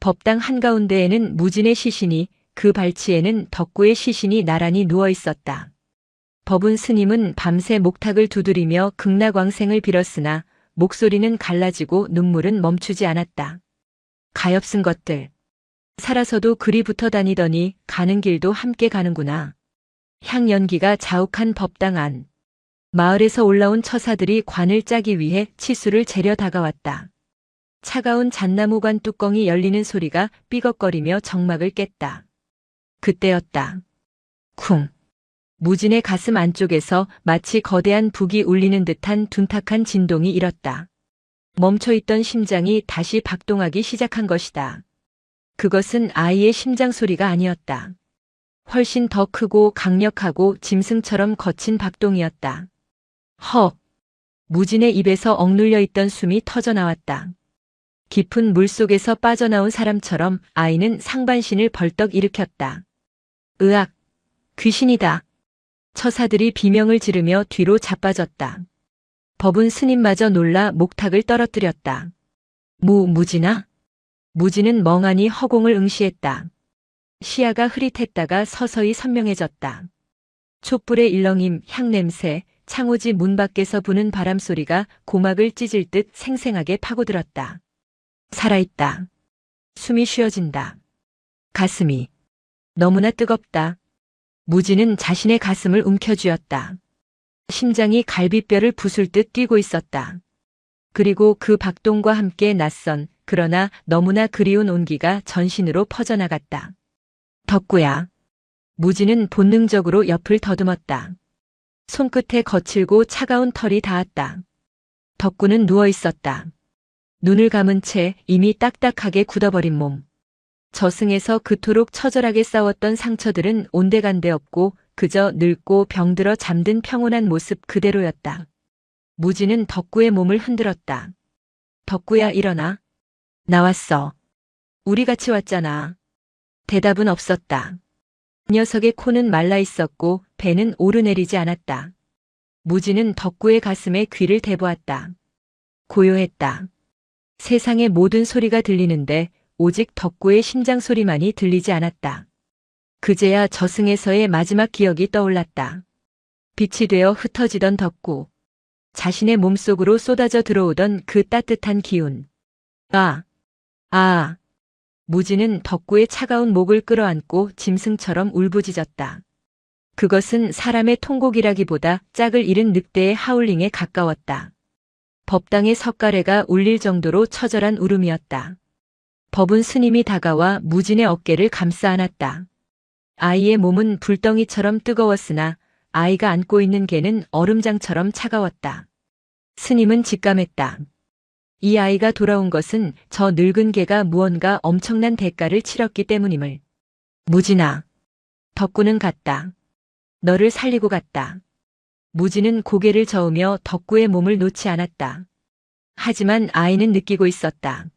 법당 한가운데에는 무진의 시신이, 그 발치에는 덕구의 시신이 나란히 누워 있었다. 법운 스님은 밤새 목탁을 두드리며 극락왕생을 빌었으나 목소리는 갈라지고 눈물은 멈추지 않았다. 가엾은 것들. 살아서도 그리 붙어 다니더니 가는 길도 함께 가는구나. 향연기가 자욱한 법당 안. 마을에서 올라온 처사들이 관을 짜기 위해 치수를 재려 다가왔다. 차가운 잣나무관 뚜껑이 열리는 소리가 삐걱거리며 정막을 깼다. 그때였다. 쿵. 무진의 가슴 안쪽에서 마치 거대한 북이 울리는 듯한 둔탁한 진동이 일었다. 멈춰있던 심장이 다시 박동하기 시작한 것이다. 그것은 아이의 심장 소리가 아니었다. 훨씬 더 크고 강력하고 짐승처럼 거친 박동이었다. 헉! 무진의 입에서 억눌려 있던 숨이 터져나왔다. 깊은 물속에서 빠져나온 사람처럼 아이는 상반신을 벌떡 일으켰다. 으악! 귀신이다. 처사들이 비명을 지르며 뒤로 자빠졌다. 법운 스님마저 놀라 목탁을 떨어뜨렸다. 무진아? 무진은 멍하니 허공을 응시했다. 시야가 흐릿했다가 서서히 선명해졌다. 촛불의 일렁임, 향냄새, 창호지 문 밖에서 부는 바람 소리가 고막을 찢을 듯 생생하게 파고들었다. 살아있다. 숨이 쉬어진다. 가슴이 너무나 뜨겁다. 무진은 자신의 가슴을 움켜쥐었다. 심장이 갈비뼈를 부술 듯 뛰고 있었다. 그리고 그 박동과 함께 낯선 그러나 너무나 그리운 온기가 전신으로 퍼져나갔다. 덕구야. 무진은 본능적으로 옆을 더듬었다. 손끝에 거칠고 차가운 털이 닿았다. 덕구는 누워 있었다. 눈을 감은 채 이미 딱딱하게 굳어버린 몸. 저승에서 그토록 처절하게 싸웠던 상처들은 온데간데 없고 그저 늙고 병들어 잠든 평온한 모습 그대로였다. 무진은 덕구의 몸을 흔들었다. 덕구야 일어나. 나왔어. 우리 같이 왔잖아. 대답은 없었다. 녀석의 코는 말라 있었고 배는 오르내리지 않았다. 무진은 덕구의 가슴에 귀를 대보았다. 고요했다. 세상의 모든 소리가 들리는데 오직 덕구의 심장 소리만이 들리지 않았다. 그제야 저승에서의 마지막 기억이 떠올랐다. 빛이 되어 흩어지던 덕구. 자신의 몸속으로 쏟아져 들어오던 그 따뜻한 기운. 무진은 덕구의 차가운 목을 끌어안고 짐승처럼 울부짖었다. 그것은 사람의 통곡이라기보다 짝을 잃은 늑대의 하울링에 가까웠다. 법당의 석가래가 울릴 정도로 처절한 울음이었다. 법은 스님이 다가와 무진의 어깨를 감싸 안았다. 아이의 몸은 불덩이처럼 뜨거웠으나 아이가 안고 있는 개는 얼음장처럼 차가웠다. 스님은 직감했다. 이 아이가 돌아온 것은 저 늙은 개가 무언가 엄청난 대가를 치렀기 때문임을. 무진아. 덕구는 갔다. 너를 살리고 갔다. 무진은 고개를 저으며 덕구의 몸을 놓지 않았다. 하지만 아이는 느끼고 있었다.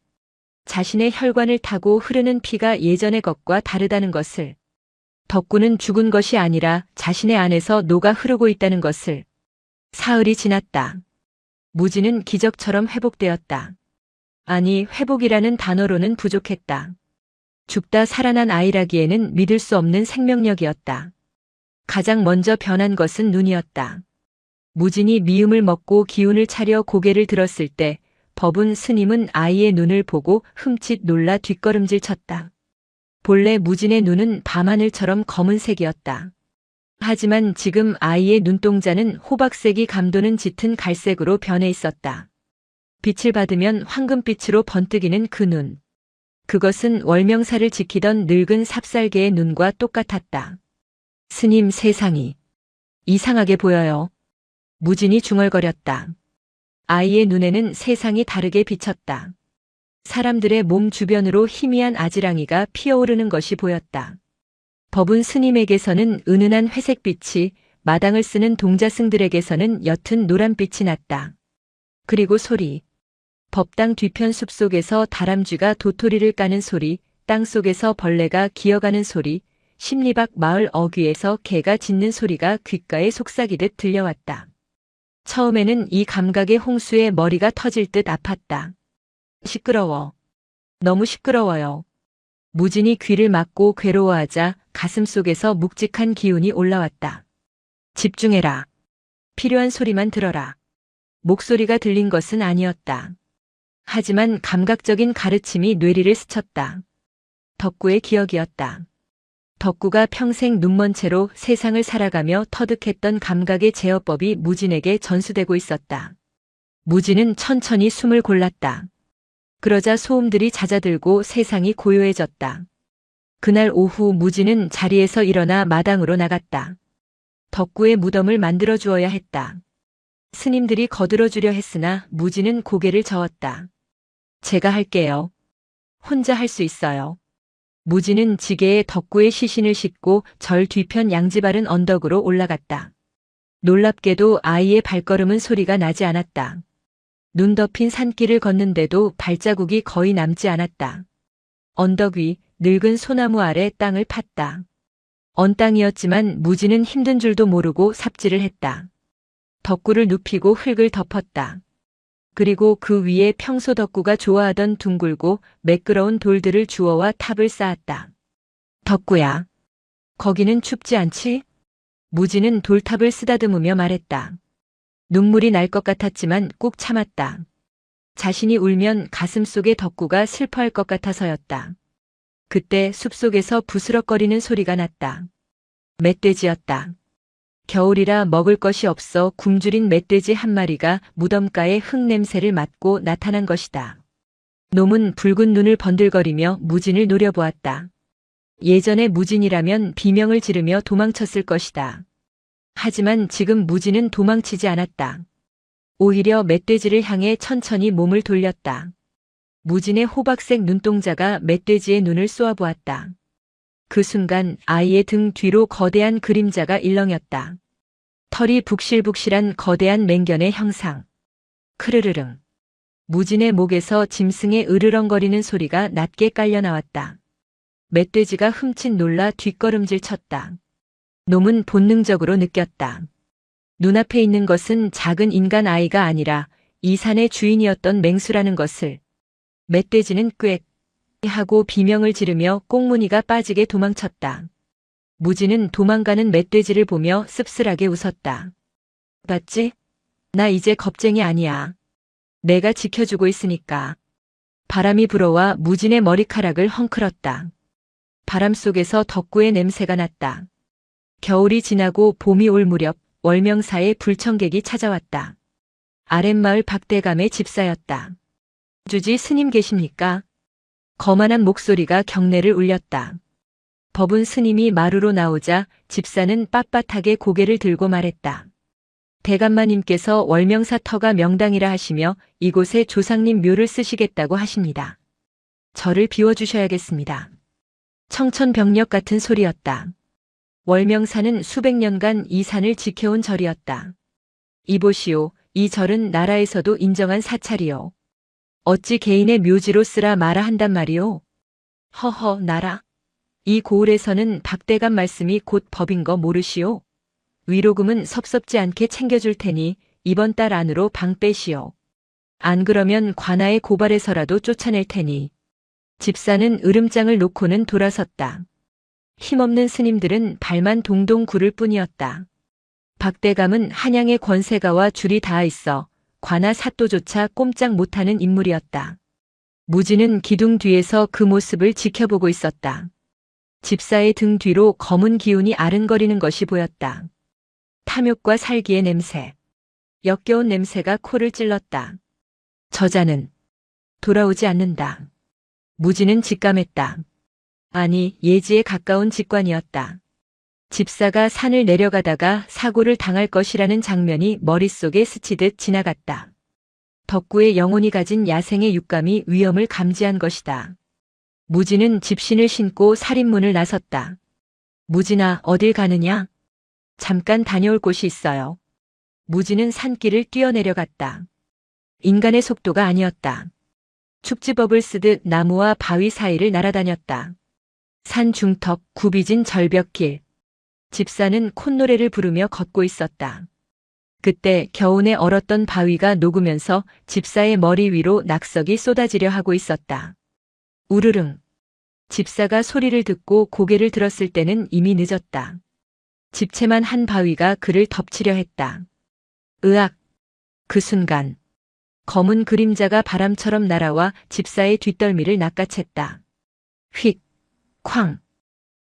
자신의 혈관을 타고 흐르는 피가 예전의 것과 다르다는 것을. 덕구는 죽은 것이 아니라 자신의 안에서 녹아 흐르고 있다는 것을. 사흘이 지났다. 무진은 기적처럼 회복되었다. 아니, 회복이라는 단어로는 부족했다. 죽다 살아난 아이라기에는 믿을 수 없는 생명력이었다. 가장 먼저 변한 것은 눈이었다. 무진이 미음을 먹고 기운을 차려 고개를 들었을 때 법운 스님은 아이의 눈을 보고 흠칫 놀라 뒷걸음질 쳤다. 본래 무진의 눈은 밤하늘처럼 검은색이었다. 하지만 지금 아이의 눈동자는 호박색이 감도는 짙은 갈색으로 변해 있었다. 빛을 받으면 황금빛으로 번뜩이는 그 눈. 그것은 월명사를 지키던 늙은 삽살개의 눈과 똑같았다. 스님, 세상이 이상하게 보여요. 무진이 중얼거렸다. 아이의 눈에는 세상이 다르게 비쳤다. 사람들의 몸 주변으로 희미한 아지랑이가 피어오르는 것이 보였다. 법운 스님에게서는 은은한 회색빛이, 마당을 쓰는 동자승들에게서는 옅은 노란빛이 났다. 그리고 소리. 법당 뒤편 숲속에서 다람쥐가 도토리를 까는 소리, 땅속에서 벌레가 기어가는 소리, 십리박 마을 어귀에서 개가 짖는 소리가 귓가에 속삭이듯 들려왔다. 처음에는 이 감각의 홍수에 머리가 터질 듯 아팠다. 시끄러워. 너무 시끄러워요. 무진이 귀를 막고 괴로워하자 가슴속에서 묵직한 기운이 올라왔다. 집중해라. 필요한 소리만 들어라. 목소리가 들린 것은 아니었다. 하지만 감각적인 가르침이 뇌리를 스쳤다. 덕구의 기억이었다. 덕구가 평생 눈먼 채로 세상을 살아가며 터득했던 감각의 제어법이 무진에게 전수되고 있었다. 무진은 천천히 숨을 골랐다. 그러자 소음들이 잦아들고 세상이 고요해졌다. 그날 오후 무진은 자리에서 일어나 마당으로 나갔다. 덕구의 무덤을 만들어 주어야 했다. 스님들이 거들어 주려 했으나 무진은 고개를 저었다. 제가 할게요. 혼자 할 수 있어요. 무진은 지게에 덕구의 시신을 싣고 절 뒤편 양지바른 언덕으로 올라갔다. 놀랍게도 아이의 발걸음은 소리가 나지 않았다. 눈 덮인 산길을 걷는데도 발자국이 거의 남지 않았다. 언덕 위 늙은 소나무 아래 땅을 팠다. 언 땅이었지만 무진은 힘든 줄도 모르고 삽질을 했다. 덕구를 눕히고 흙을 덮었다. 그리고 그 위에 평소 덕구가 좋아하던 둥글고 매끄러운 돌들을 주워와 탑을 쌓았다. 덕구야, 거기는 춥지 않지? 무진은 돌탑을 쓰다듬으며 말했다. 눈물이 날 것 같았지만 꾹 참았다. 자신이 울면 가슴속에 덕구가 슬퍼할 것 같아서였다. 그때 숲속에서 부스럭거리는 소리가 났다. 멧돼지였다. 겨울이라 먹을 것이 없어 굶주린 멧돼지 한 마리가 무덤가의 흙냄새를 맡고 나타난 것이다. 놈은 붉은 눈을 번들거리며 무진을 노려보았다. 예전에 무진이라면 비명을 지르며 도망쳤을 것이다. 하지만 지금 무진은 도망치지 않았다. 오히려 멧돼지를 향해 천천히 몸을 돌렸다. 무진의 호박색 눈동자가 멧돼지의 눈을 쏘아보았다. 그 순간 아이의 등 뒤로 거대한 그림자가 일렁였다. 털이 북실북실한 거대한 맹견의 형상. 크르르릉. 무진의 목에서 짐승의 으르렁거리는 소리가 낮게 깔려 나왔다. 멧돼지가 흠칫 놀라 뒷걸음질 쳤다. 놈은 본능적으로 느꼈다. 눈앞에 있는 것은 작은 인간 아이가 아니라 이 산의 주인이었던 맹수라는 것을. 멧돼지는 꽥 하고 비명을 지르며 꽁무니가 빠지게 도망쳤다. 무진은 도망가는 멧돼지를 보며 씁쓸하게 웃었다. 봤지? 나 이제 겁쟁이 아니야. 내가 지켜주고 있으니까. 바람이 불어와 무진의 머리카락을 헝클었다. 바람 속에서 덕구의 냄새가 났다. 겨울이 지나고 봄이 올 무렵 월명사에 불청객이 찾아왔다. 아랫마을 박대감의 집사였다. 주지 스님 계십니까? 거만한 목소리가 경내를 울렸다. 법운 스님이 마루로 나오자 집사는 빳빳하게 고개를 들고 말했다. 대감마님께서 월명사 터가 명당이라 하시며 이곳에 조상님 묘를 쓰시겠다고 하십니다. 저를 비워주셔야겠습니다. 청천벽력 같은 소리였다. 월명사는 수백 년간 이 산을 지켜온 절이었다. 이보시오, 이 절은 나라에서도 인정한 사찰이요. 어찌 개인의 묘지로 쓰라 마라 한단 말이오. 허허, 나라. 이 고을에서는 박대감 말씀이 곧 법인 거 모르시오. 위로금은 섭섭지 않게 챙겨줄 테니 이번 달 안으로 방 빼시오. 안 그러면 관아에 고발해서라도 쫓아낼 테니. 집사는 으름장을 놓고는 돌아섰다. 힘없는 스님들은 발만 동동 구를 뿐이었다. 박대감은 한양의 권세가와 줄이 닿아 있어 관아 사또조차 꼼짝 못하는 인물이었다. 무진은 기둥 뒤에서 그 모습을 지켜보고 있었다. 집사의 등 뒤로 검은 기운이 아른거리는 것이 보였다. 탐욕과 살기의 냄새. 역겨운 냄새가 코를 찔렀다. 저자는 돌아오지 않는다. 무진은 직감했다. 아니, 예지에 가까운 직관이었다. 집사가 산을 내려가다가 사고를 당할 것이라는 장면이 머릿속에 스치듯 지나갔다. 덕구의 영혼이 가진 야생의 육감이 위험을 감지한 것이다. 무진은 집신을 신고 살인문을 나섰다. 무진아, 어딜 가느냐? 잠깐 다녀올 곳이 있어요. 무진은 산길을 뛰어내려갔다. 인간의 속도가 아니었다. 축지법을 쓰듯 나무와 바위 사이를 날아다녔다. 산 중턱 굽이진 절벽길. 집사는 콧노래를 부르며 걷고 있었다. 그때 겨우내 얼었던 바위가 녹으면서 집사의 머리 위로 낙석이 쏟아지려 하고 있었다. 우르릉. 집사가 소리를 듣고 고개를 들었을 때는 이미 늦었다. 집채만 한 바위가 그를 덮치려 했다. 으악. 그 순간 검은 그림자가 바람처럼 날아와 집사의 뒷덜미를 낚아챘다. 휙. 쾅.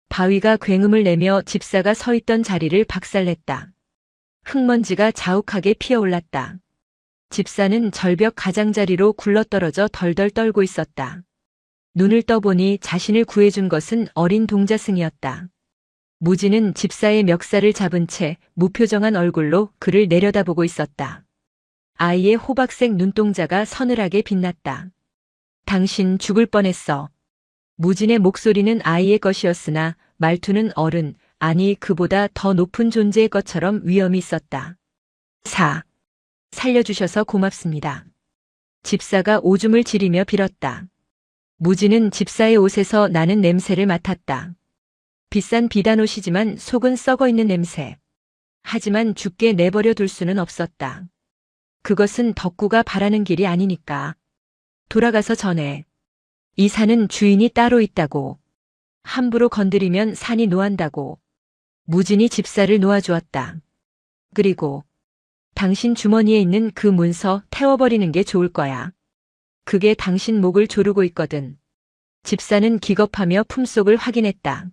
바위가 굉음을 내며 집사가 서 있던 자리를 박살냈다. 흙먼지가 자욱하게 피어올랐다. 집사는 절벽 가장자리로 굴러떨어져 덜덜 떨고 있었다. 눈을 떠보니 자신을 구해준 것은 어린 동자승이었다. 무진은 집사의 멱살을 잡은 채 무표정한 얼굴로 그를 내려다보고 있었다. 아이의 호박색 눈동자가 서늘하게 빛났다. 당신 죽을 뻔했어. 무진의 목소리는 아이의 것이었으나 말투는 어른, 아니 그보다 더 높은 존재의 것처럼 위엄이 있었다. 살려주셔서 고맙습니다. 집사가 오줌을 지리며 빌었다. 무진은 집사의 옷에서 나는 냄새를 맡았다. 비싼 비단옷이지만 속은 썩어있는 냄새. 하지만 죽게 내버려 둘 수는 없었다. 그것은 덕구가 바라는 길이 아니니까. 돌아가서 전해. 이 산은 주인이 따로 있다고. 함부로 건드리면 산이 노한다고. 무진이 집사를 놓아주었다. 그리고 당신 주머니에 있는 그 문서 태워버리는 게 좋을 거야. 그게 당신 목을 조르고 있거든. 집사는 기겁하며 품속을 확인했다.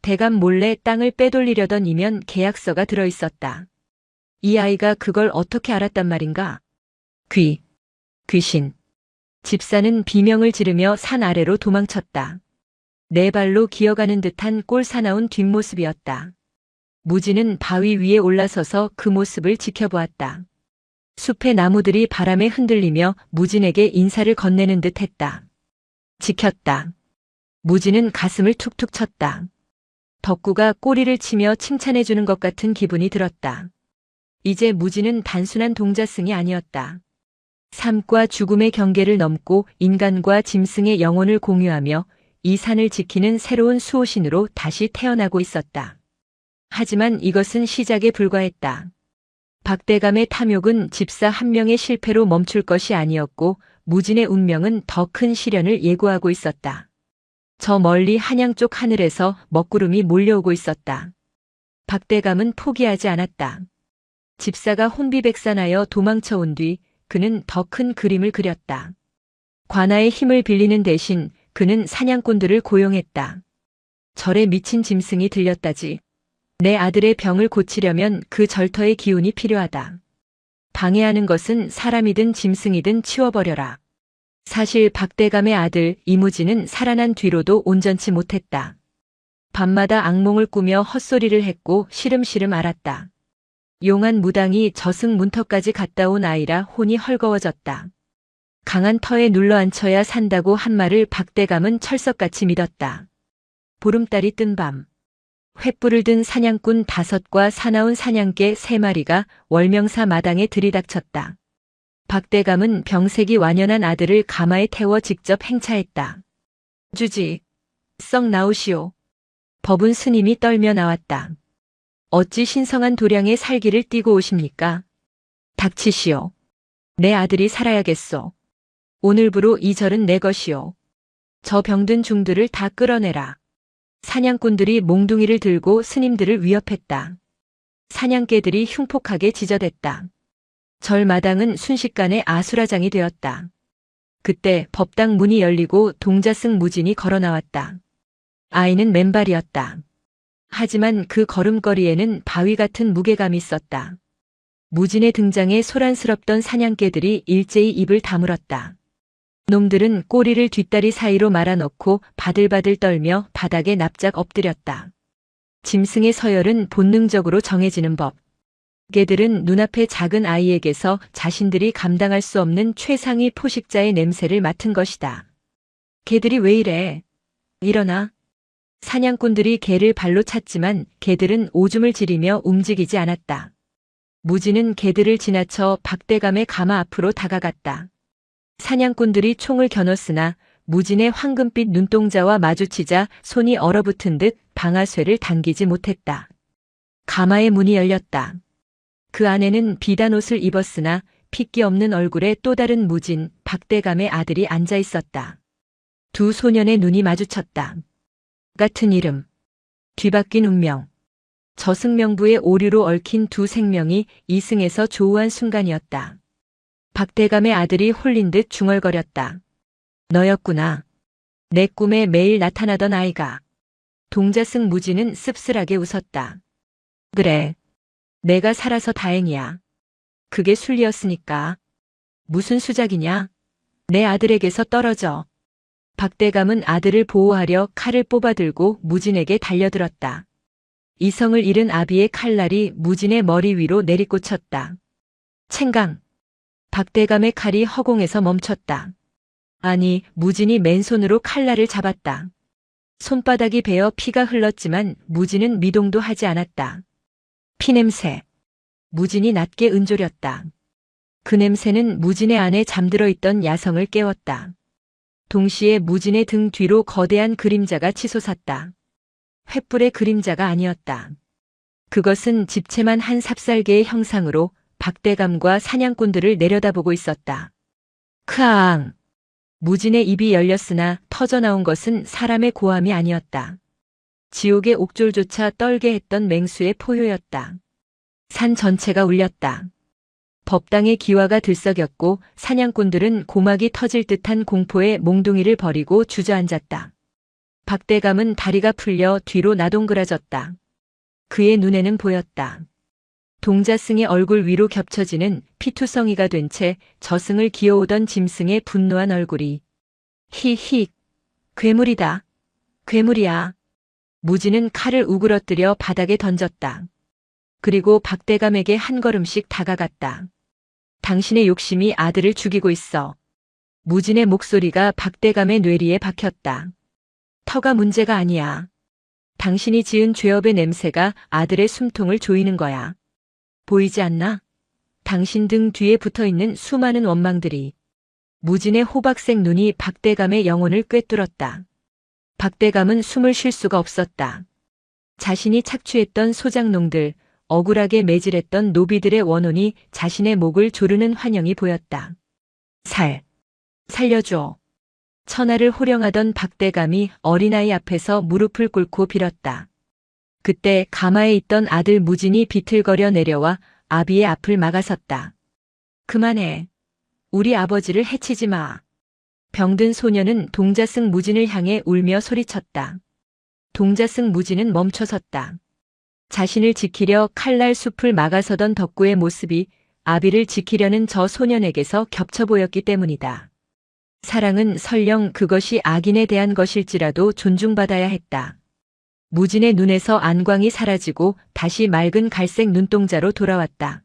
대감 몰래 땅을 빼돌리려던 이면 계약서가 들어있었다. 이 아이가 그걸 어떻게 알았단 말인가? 귀신. 집사는 비명을 지르며 산 아래로 도망쳤다. 네 발로 기어가는 듯한 꼴사나운 뒷모습이었다. 무진은 바위 위에 올라서서 그 모습을 지켜보았다. 숲의 나무들이 바람에 흔들리며 무진에게 인사를 건네는 듯 했다. 지켰다. 무진은 가슴을 툭툭 쳤다. 덕구가 꼬리를 치며 칭찬해주는 것 같은 기분이 들었다. 이제 무진은 단순한 동자승이 아니었다. 삶과 죽음의 경계를 넘고 인간과 짐승의 영혼을 공유하며 이 산을 지키는 새로운 수호신으로 다시 태어나고 있었다. 하지만 이것은 시작에 불과했다. 박대감의 탐욕은 집사 한 명의 실패로 멈출 것이 아니었고 무진의 운명은 더 큰 시련을 예고하고 있었다. 저 멀리 한양 쪽 하늘에서 먹구름이 몰려오고 있었다. 박대감은 포기하지 않았다. 집사가 혼비백산하여 도망쳐 온 뒤 그는 더 큰 그림을 그렸다. 관아의 힘을 빌리는 대신 그는 사냥꾼들을 고용했다. 절에 미친 짐승이 들렸다지. 내 아들의 병을 고치려면 그 절터의 기운이 필요하다. 방해하는 것은 사람이든 짐승이든 치워버려라. 사실 박대감의 아들 이무진은 살아난 뒤로도 온전치 못했다. 밤마다 악몽을 꾸며 헛소리를 했고 시름시름 앓았다. 용한 무당이 저승 문턱까지 갔다 온 아이라 혼이 헐거워졌다. 강한 터에 눌러앉혀야 산다고 한 말을 박대감은 철석같이 믿었다. 보름달이 뜬 밤. 횃불을 든 사냥꾼 5과 사나운 사냥개 3마리가 월명사 마당에 들이닥쳤다. 박대감은 병색이 완연한 아들을 가마에 태워 직접 행차했다. 주지, 썩 나오시오. 법운 스님이 떨며 나왔다. 어찌 신성한 도량의 살기를 띠고 오십니까? 닥치시오. 내 아들이 살아야겠소. 오늘부로 이 절은 내 것이오. 저 병든 중들을 다 끌어내라. 사냥꾼들이 몽둥이를 들고 스님들을 위협했다. 사냥개들이 흉폭하게 지저댔다. 절 마당은 순식간에 아수라장이 되었다. 그때 법당 문이 열리고 동자승 무진이 걸어 나왔다. 아이는 맨발이었다. 하지만 그 걸음걸이에는 바위 같은 무게감이 있었다. 무진의 등장에 소란스럽던 사냥개들이 일제히 입을 다물었다. 놈들은 꼬리를 뒷다리 사이로 말아넣고 바들바들 떨며 바닥에 납작 엎드렸다. 짐승의 서열은 본능적으로 정해지는 법. 개들은 눈앞의 작은 아이에게서 자신들이 감당할 수 없는 최상위 포식자의 냄새를 맡은 것이다. 개들이 왜 이래? 일어나. 사냥꾼들이 개를 발로 찼지만 개들은 오줌을 지리며 움직이지 않았다. 무진은 개들을 지나쳐 박대감의 가마 앞으로 다가갔다. 사냥꾼들이 총을 겨눴으나 무진의 황금빛 눈동자와 마주치자 손이 얼어붙은 듯 방아쇠를 당기지 못했다. 가마의 문이 열렸다. 그 안에는 비단 옷을 입었으나 핏기 없는 얼굴에 또 다른 무진, 박대감의 아들이 앉아 있었다. 두 소년의 눈이 마주쳤다. 같은 이름, 뒤바뀐 운명. 저승명부의 오류로 얽힌 두 생명이 이승에서 조우한 순간이었다. 박대감의 아들이 홀린 듯 중얼거렸다. 너였구나. 내 꿈에 매일 나타나던 아이가. 동자승 무진은 씁쓸하게 웃었다. 그래. 내가 살아서 다행이야. 그게 순리였으니까. 무슨 수작이냐? 내 아들에게서 떨어져. 박대감은 아들을 보호하려 칼을 뽑아들고 무진에게 달려들었다. 이성을 잃은 아비의 칼날이 무진의 머리 위로 내리꽂혔다. 챙강. 박대감의 칼이 허공에서 멈췄다. 아니, 무진이 맨손으로 칼날을 잡았다. 손바닥이 베어 피가 흘렀지만 무진은 미동도 하지 않았다. 피냄새. 무진이 낮게 은조렸다. 그 냄새는 무진의 안에 잠들어 있던 야성을 깨웠다. 동시에 무진의 등 뒤로 거대한 그림자가 치솟았다. 횃불의 그림자가 아니었다. 그것은 집채만 한 삽살개의 형상으로 박대감과 사냥꾼들을 내려다보고 있었다. 크앙! 무진의 입이 열렸으나 터져나온 것은 사람의 고함이 아니었다. 지옥의 옥졸조차 떨게 했던 맹수의 포효였다. 산 전체가 울렸다. 법당의 기와가 들썩였고 사냥꾼들은 고막이 터질 듯한 공포에 몽둥이를 버리고 주저앉았다. 박대감은 다리가 풀려 뒤로 나동그라졌다. 그의 눈에는 보였다. 동자승의 얼굴 위로 겹쳐지는 피투성이가 된 채 저승을 기어오던 짐승의 분노한 얼굴이. 히히, 괴물이다. 괴물이야. 무지는 칼을 우그러뜨려 바닥에 던졌다. 그리고 박대감에게 한 걸음씩 다가갔다. 당신의 욕심이 아들을 죽이고 있어. 무진의 목소리가 박대감의 뇌리에 박혔다. 터가 문제가 아니야. 당신이 지은 죄업의 냄새가 아들의 숨통을 조이는 거야. 보이지 않나? 당신 등 뒤에 붙어있는 수많은 원망들이. 무진의 호박색 눈이 박대감의 영혼을 꿰뚫었다. 박대감은 숨을 쉴 수가 없었다. 자신이 착취했던 소장농들, 억울하게 매질했던 노비들의 원혼이 자신의 목을 조르는 환영이 보였다. 살려줘. 천하를 호령하던 박대감이 어린아이 앞에서 무릎을 꿇고 빌었다. 그때 가마에 있던 아들 무진이 비틀거려 내려와 아비의 앞을 막아섰다. 그만해. 우리 아버지를 해치지 마. 병든 소녀는 동자승 무진을 향해 울며 소리쳤다. 동자승 무진은 멈춰섰다. 자신을 지키려 칼날 숲을 막아서던 덕구의 모습이 아비를 지키려는 저 소년에게서 겹쳐 보였기 때문이다. 사랑은 설령 그것이 악인에 대한 것일지라도 존중받아야 했다. 무진의 눈에서 안광이 사라지고 다시 맑은 갈색 눈동자로 돌아왔다.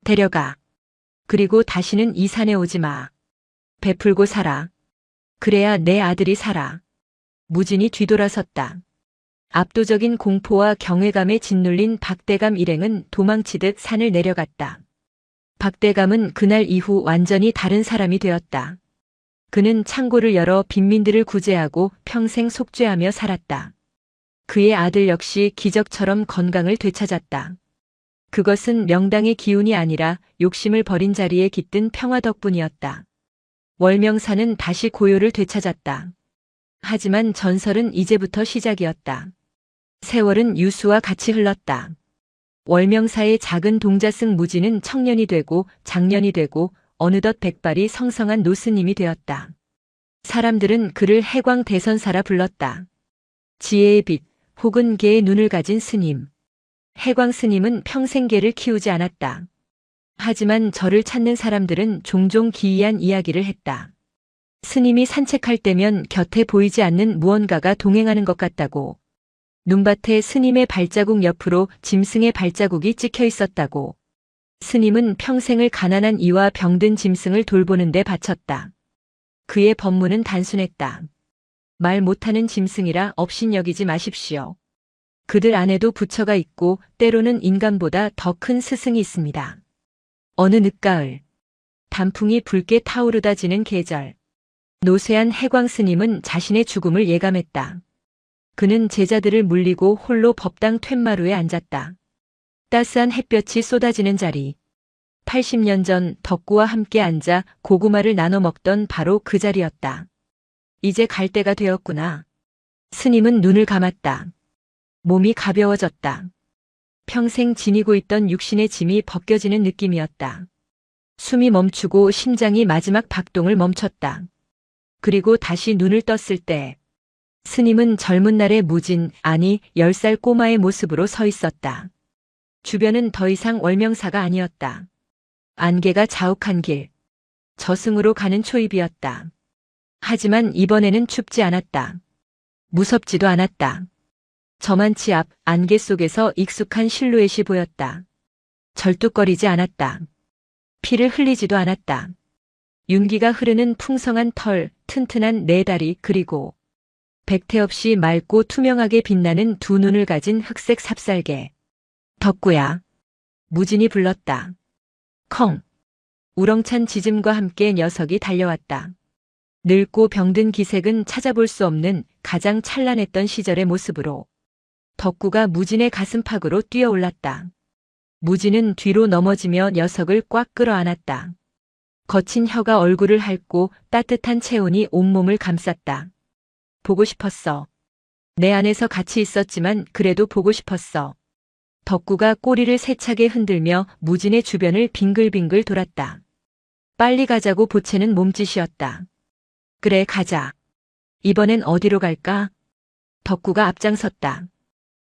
데려가. 그리고 다시는 이 산에 오지 마. 베풀고 살아. 그래야 내 아들이 살아. 무진이 뒤돌아섰다. 압도적인 공포와 경외감에 짓눌린 박대감 일행은 도망치듯 산을 내려갔다. 박대감은 그날 이후 완전히 다른 사람이 되었다. 그는 창고를 열어 빈민들을 구제하고 평생 속죄하며 살았다. 그의 아들 역시 기적처럼 건강을 되찾았다. 그것은 명당의 기운이 아니라 욕심을 버린 자리에 깃든 평화 덕분이었다. 월명사는 다시 고요를 되찾았다. 하지만 전설은 이제부터 시작이었다. 세월은 유수와 같이 흘렀다. 월명사의 작은 동자승 무지는 청년이 되고 장년이 되고 어느덧 백발이 성성한 노스님이 되었다. 사람들은 그를 해광 대선사라 불렀다. 지혜의 빛 혹은 개의 눈을 가진 스님. 해광 스님은 평생 개를 키우지 않았다. 하지만 저를 찾는 사람들은 종종 기이한 이야기를 했다. 스님이 산책할 때면 곁에 보이지 않는 무언가가 동행하는 것 같다고. 눈밭에 스님의 발자국 옆으로 짐승의 발자국이 찍혀 있었다고. 스님은 평생을 가난한 이와 병든 짐승을 돌보는 데 바쳤다. 그의 법문은 단순했다. 말 못하는 짐승이라 업신여기지 마십시오. 그들 안에도 부처가 있고 때로는 인간보다 더 큰 스승이 있습니다. 어느 늦가을, 단풍이 붉게 타오르다 지는 계절. 노쇠한 해광 스님은 자신의 죽음을 예감했다. 그는 제자들을 물리고 홀로 법당 툇마루에 앉았다. 따스한 햇볕이 쏟아지는 자리. 80년 전 덕구와 함께 앉아 고구마를 나눠 먹던 바로 그 자리였다. 이제 갈 때가 되었구나. 스님은 눈을 감았다. 몸이 가벼워졌다. 평생 지니고 있던 육신의 짐이 벗겨지는 느낌이었다. 숨이 멈추고 심장이 마지막 박동을 멈췄다. 그리고 다시 눈을 떴을 때 스님은 젊은 날의 무진, 아니 10살 꼬마의 모습으로 서 있었다. 주변은 더 이상 월명사가 아니었다. 안개가 자욱한 길, 저승으로 가는 초입이었다. 하지만 이번에는 춥지 않았다. 무섭지도 않았다. 저만치 앞 안개 속에서 익숙한 실루엣이 보였다. 절뚝거리지 않았다. 피를 흘리지도 않았다. 윤기가 흐르는 풍성한 털, 튼튼한 네 다리 그리고 백태 없이 맑고 투명하게 빛나는 두 눈을 가진 흑색 삽살개. 덕구야. 무진이 불렀다. 컹. 우렁찬 짖음과 함께 녀석이 달려왔다. 늙고 병든 기색은 찾아볼 수 없는 가장 찬란했던 시절의 모습으로. 덕구가 무진의 가슴팍으로 뛰어올랐다. 무진은 뒤로 넘어지며 녀석을 꽉 끌어안았다. 거친 혀가 얼굴을 핥고 따뜻한 체온이 온몸을 감쌌다. 보고 싶었어. 내 안에서 같이 있었지만 그래도 보고 싶었어. 덕구가 꼬리를 세차게 흔들며 무진의 주변을 빙글빙글 돌았다. 빨리 가자고 보채는 몸짓이었다. 그래, 가자. 이번엔 어디로 갈까? 덕구가 앞장섰다.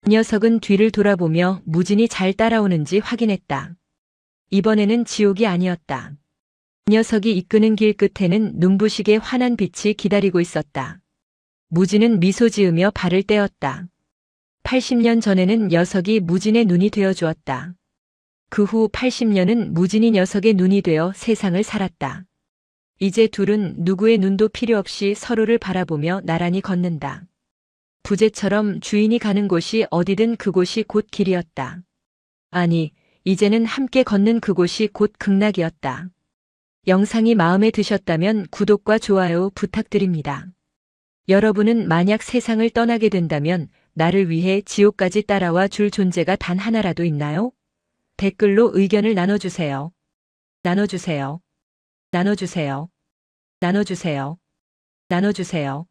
녀석은 뒤를 돌아보며 무진이 잘 따라오는지 확인했다. 이번에는 지옥이 아니었다. 녀석이 이끄는 길 끝에는 눈부시게 환한 빛이 기다리고 있었다. 무진은 미소 지으며 발을 떼었다. 80년 전에는 녀석이 무진의 눈이 되어 주었다. 그 후 80년은 무진이 녀석의 눈이 되어 세상을 살았다. 이제 둘은 누구의 눈도 필요 없이 서로를 바라보며 나란히 걷는다. 부재처럼 주인이 가는 곳이 어디든 그곳이 곧 길이었다. 아니, 이제는 함께 걷는 그곳이 곧 극락이었다. 영상이 마음에 드셨다면 구독과 좋아요 부탁드립니다. 여러분은 만약 세상을 떠나게 된다면 나를 위해 지옥까지 따라와 줄 존재가 단 하나라도 있나요? 댓글로 의견을 나눠주세요. 나눠주세요. 나눠주세요. 나눠주세요. 나눠주세요.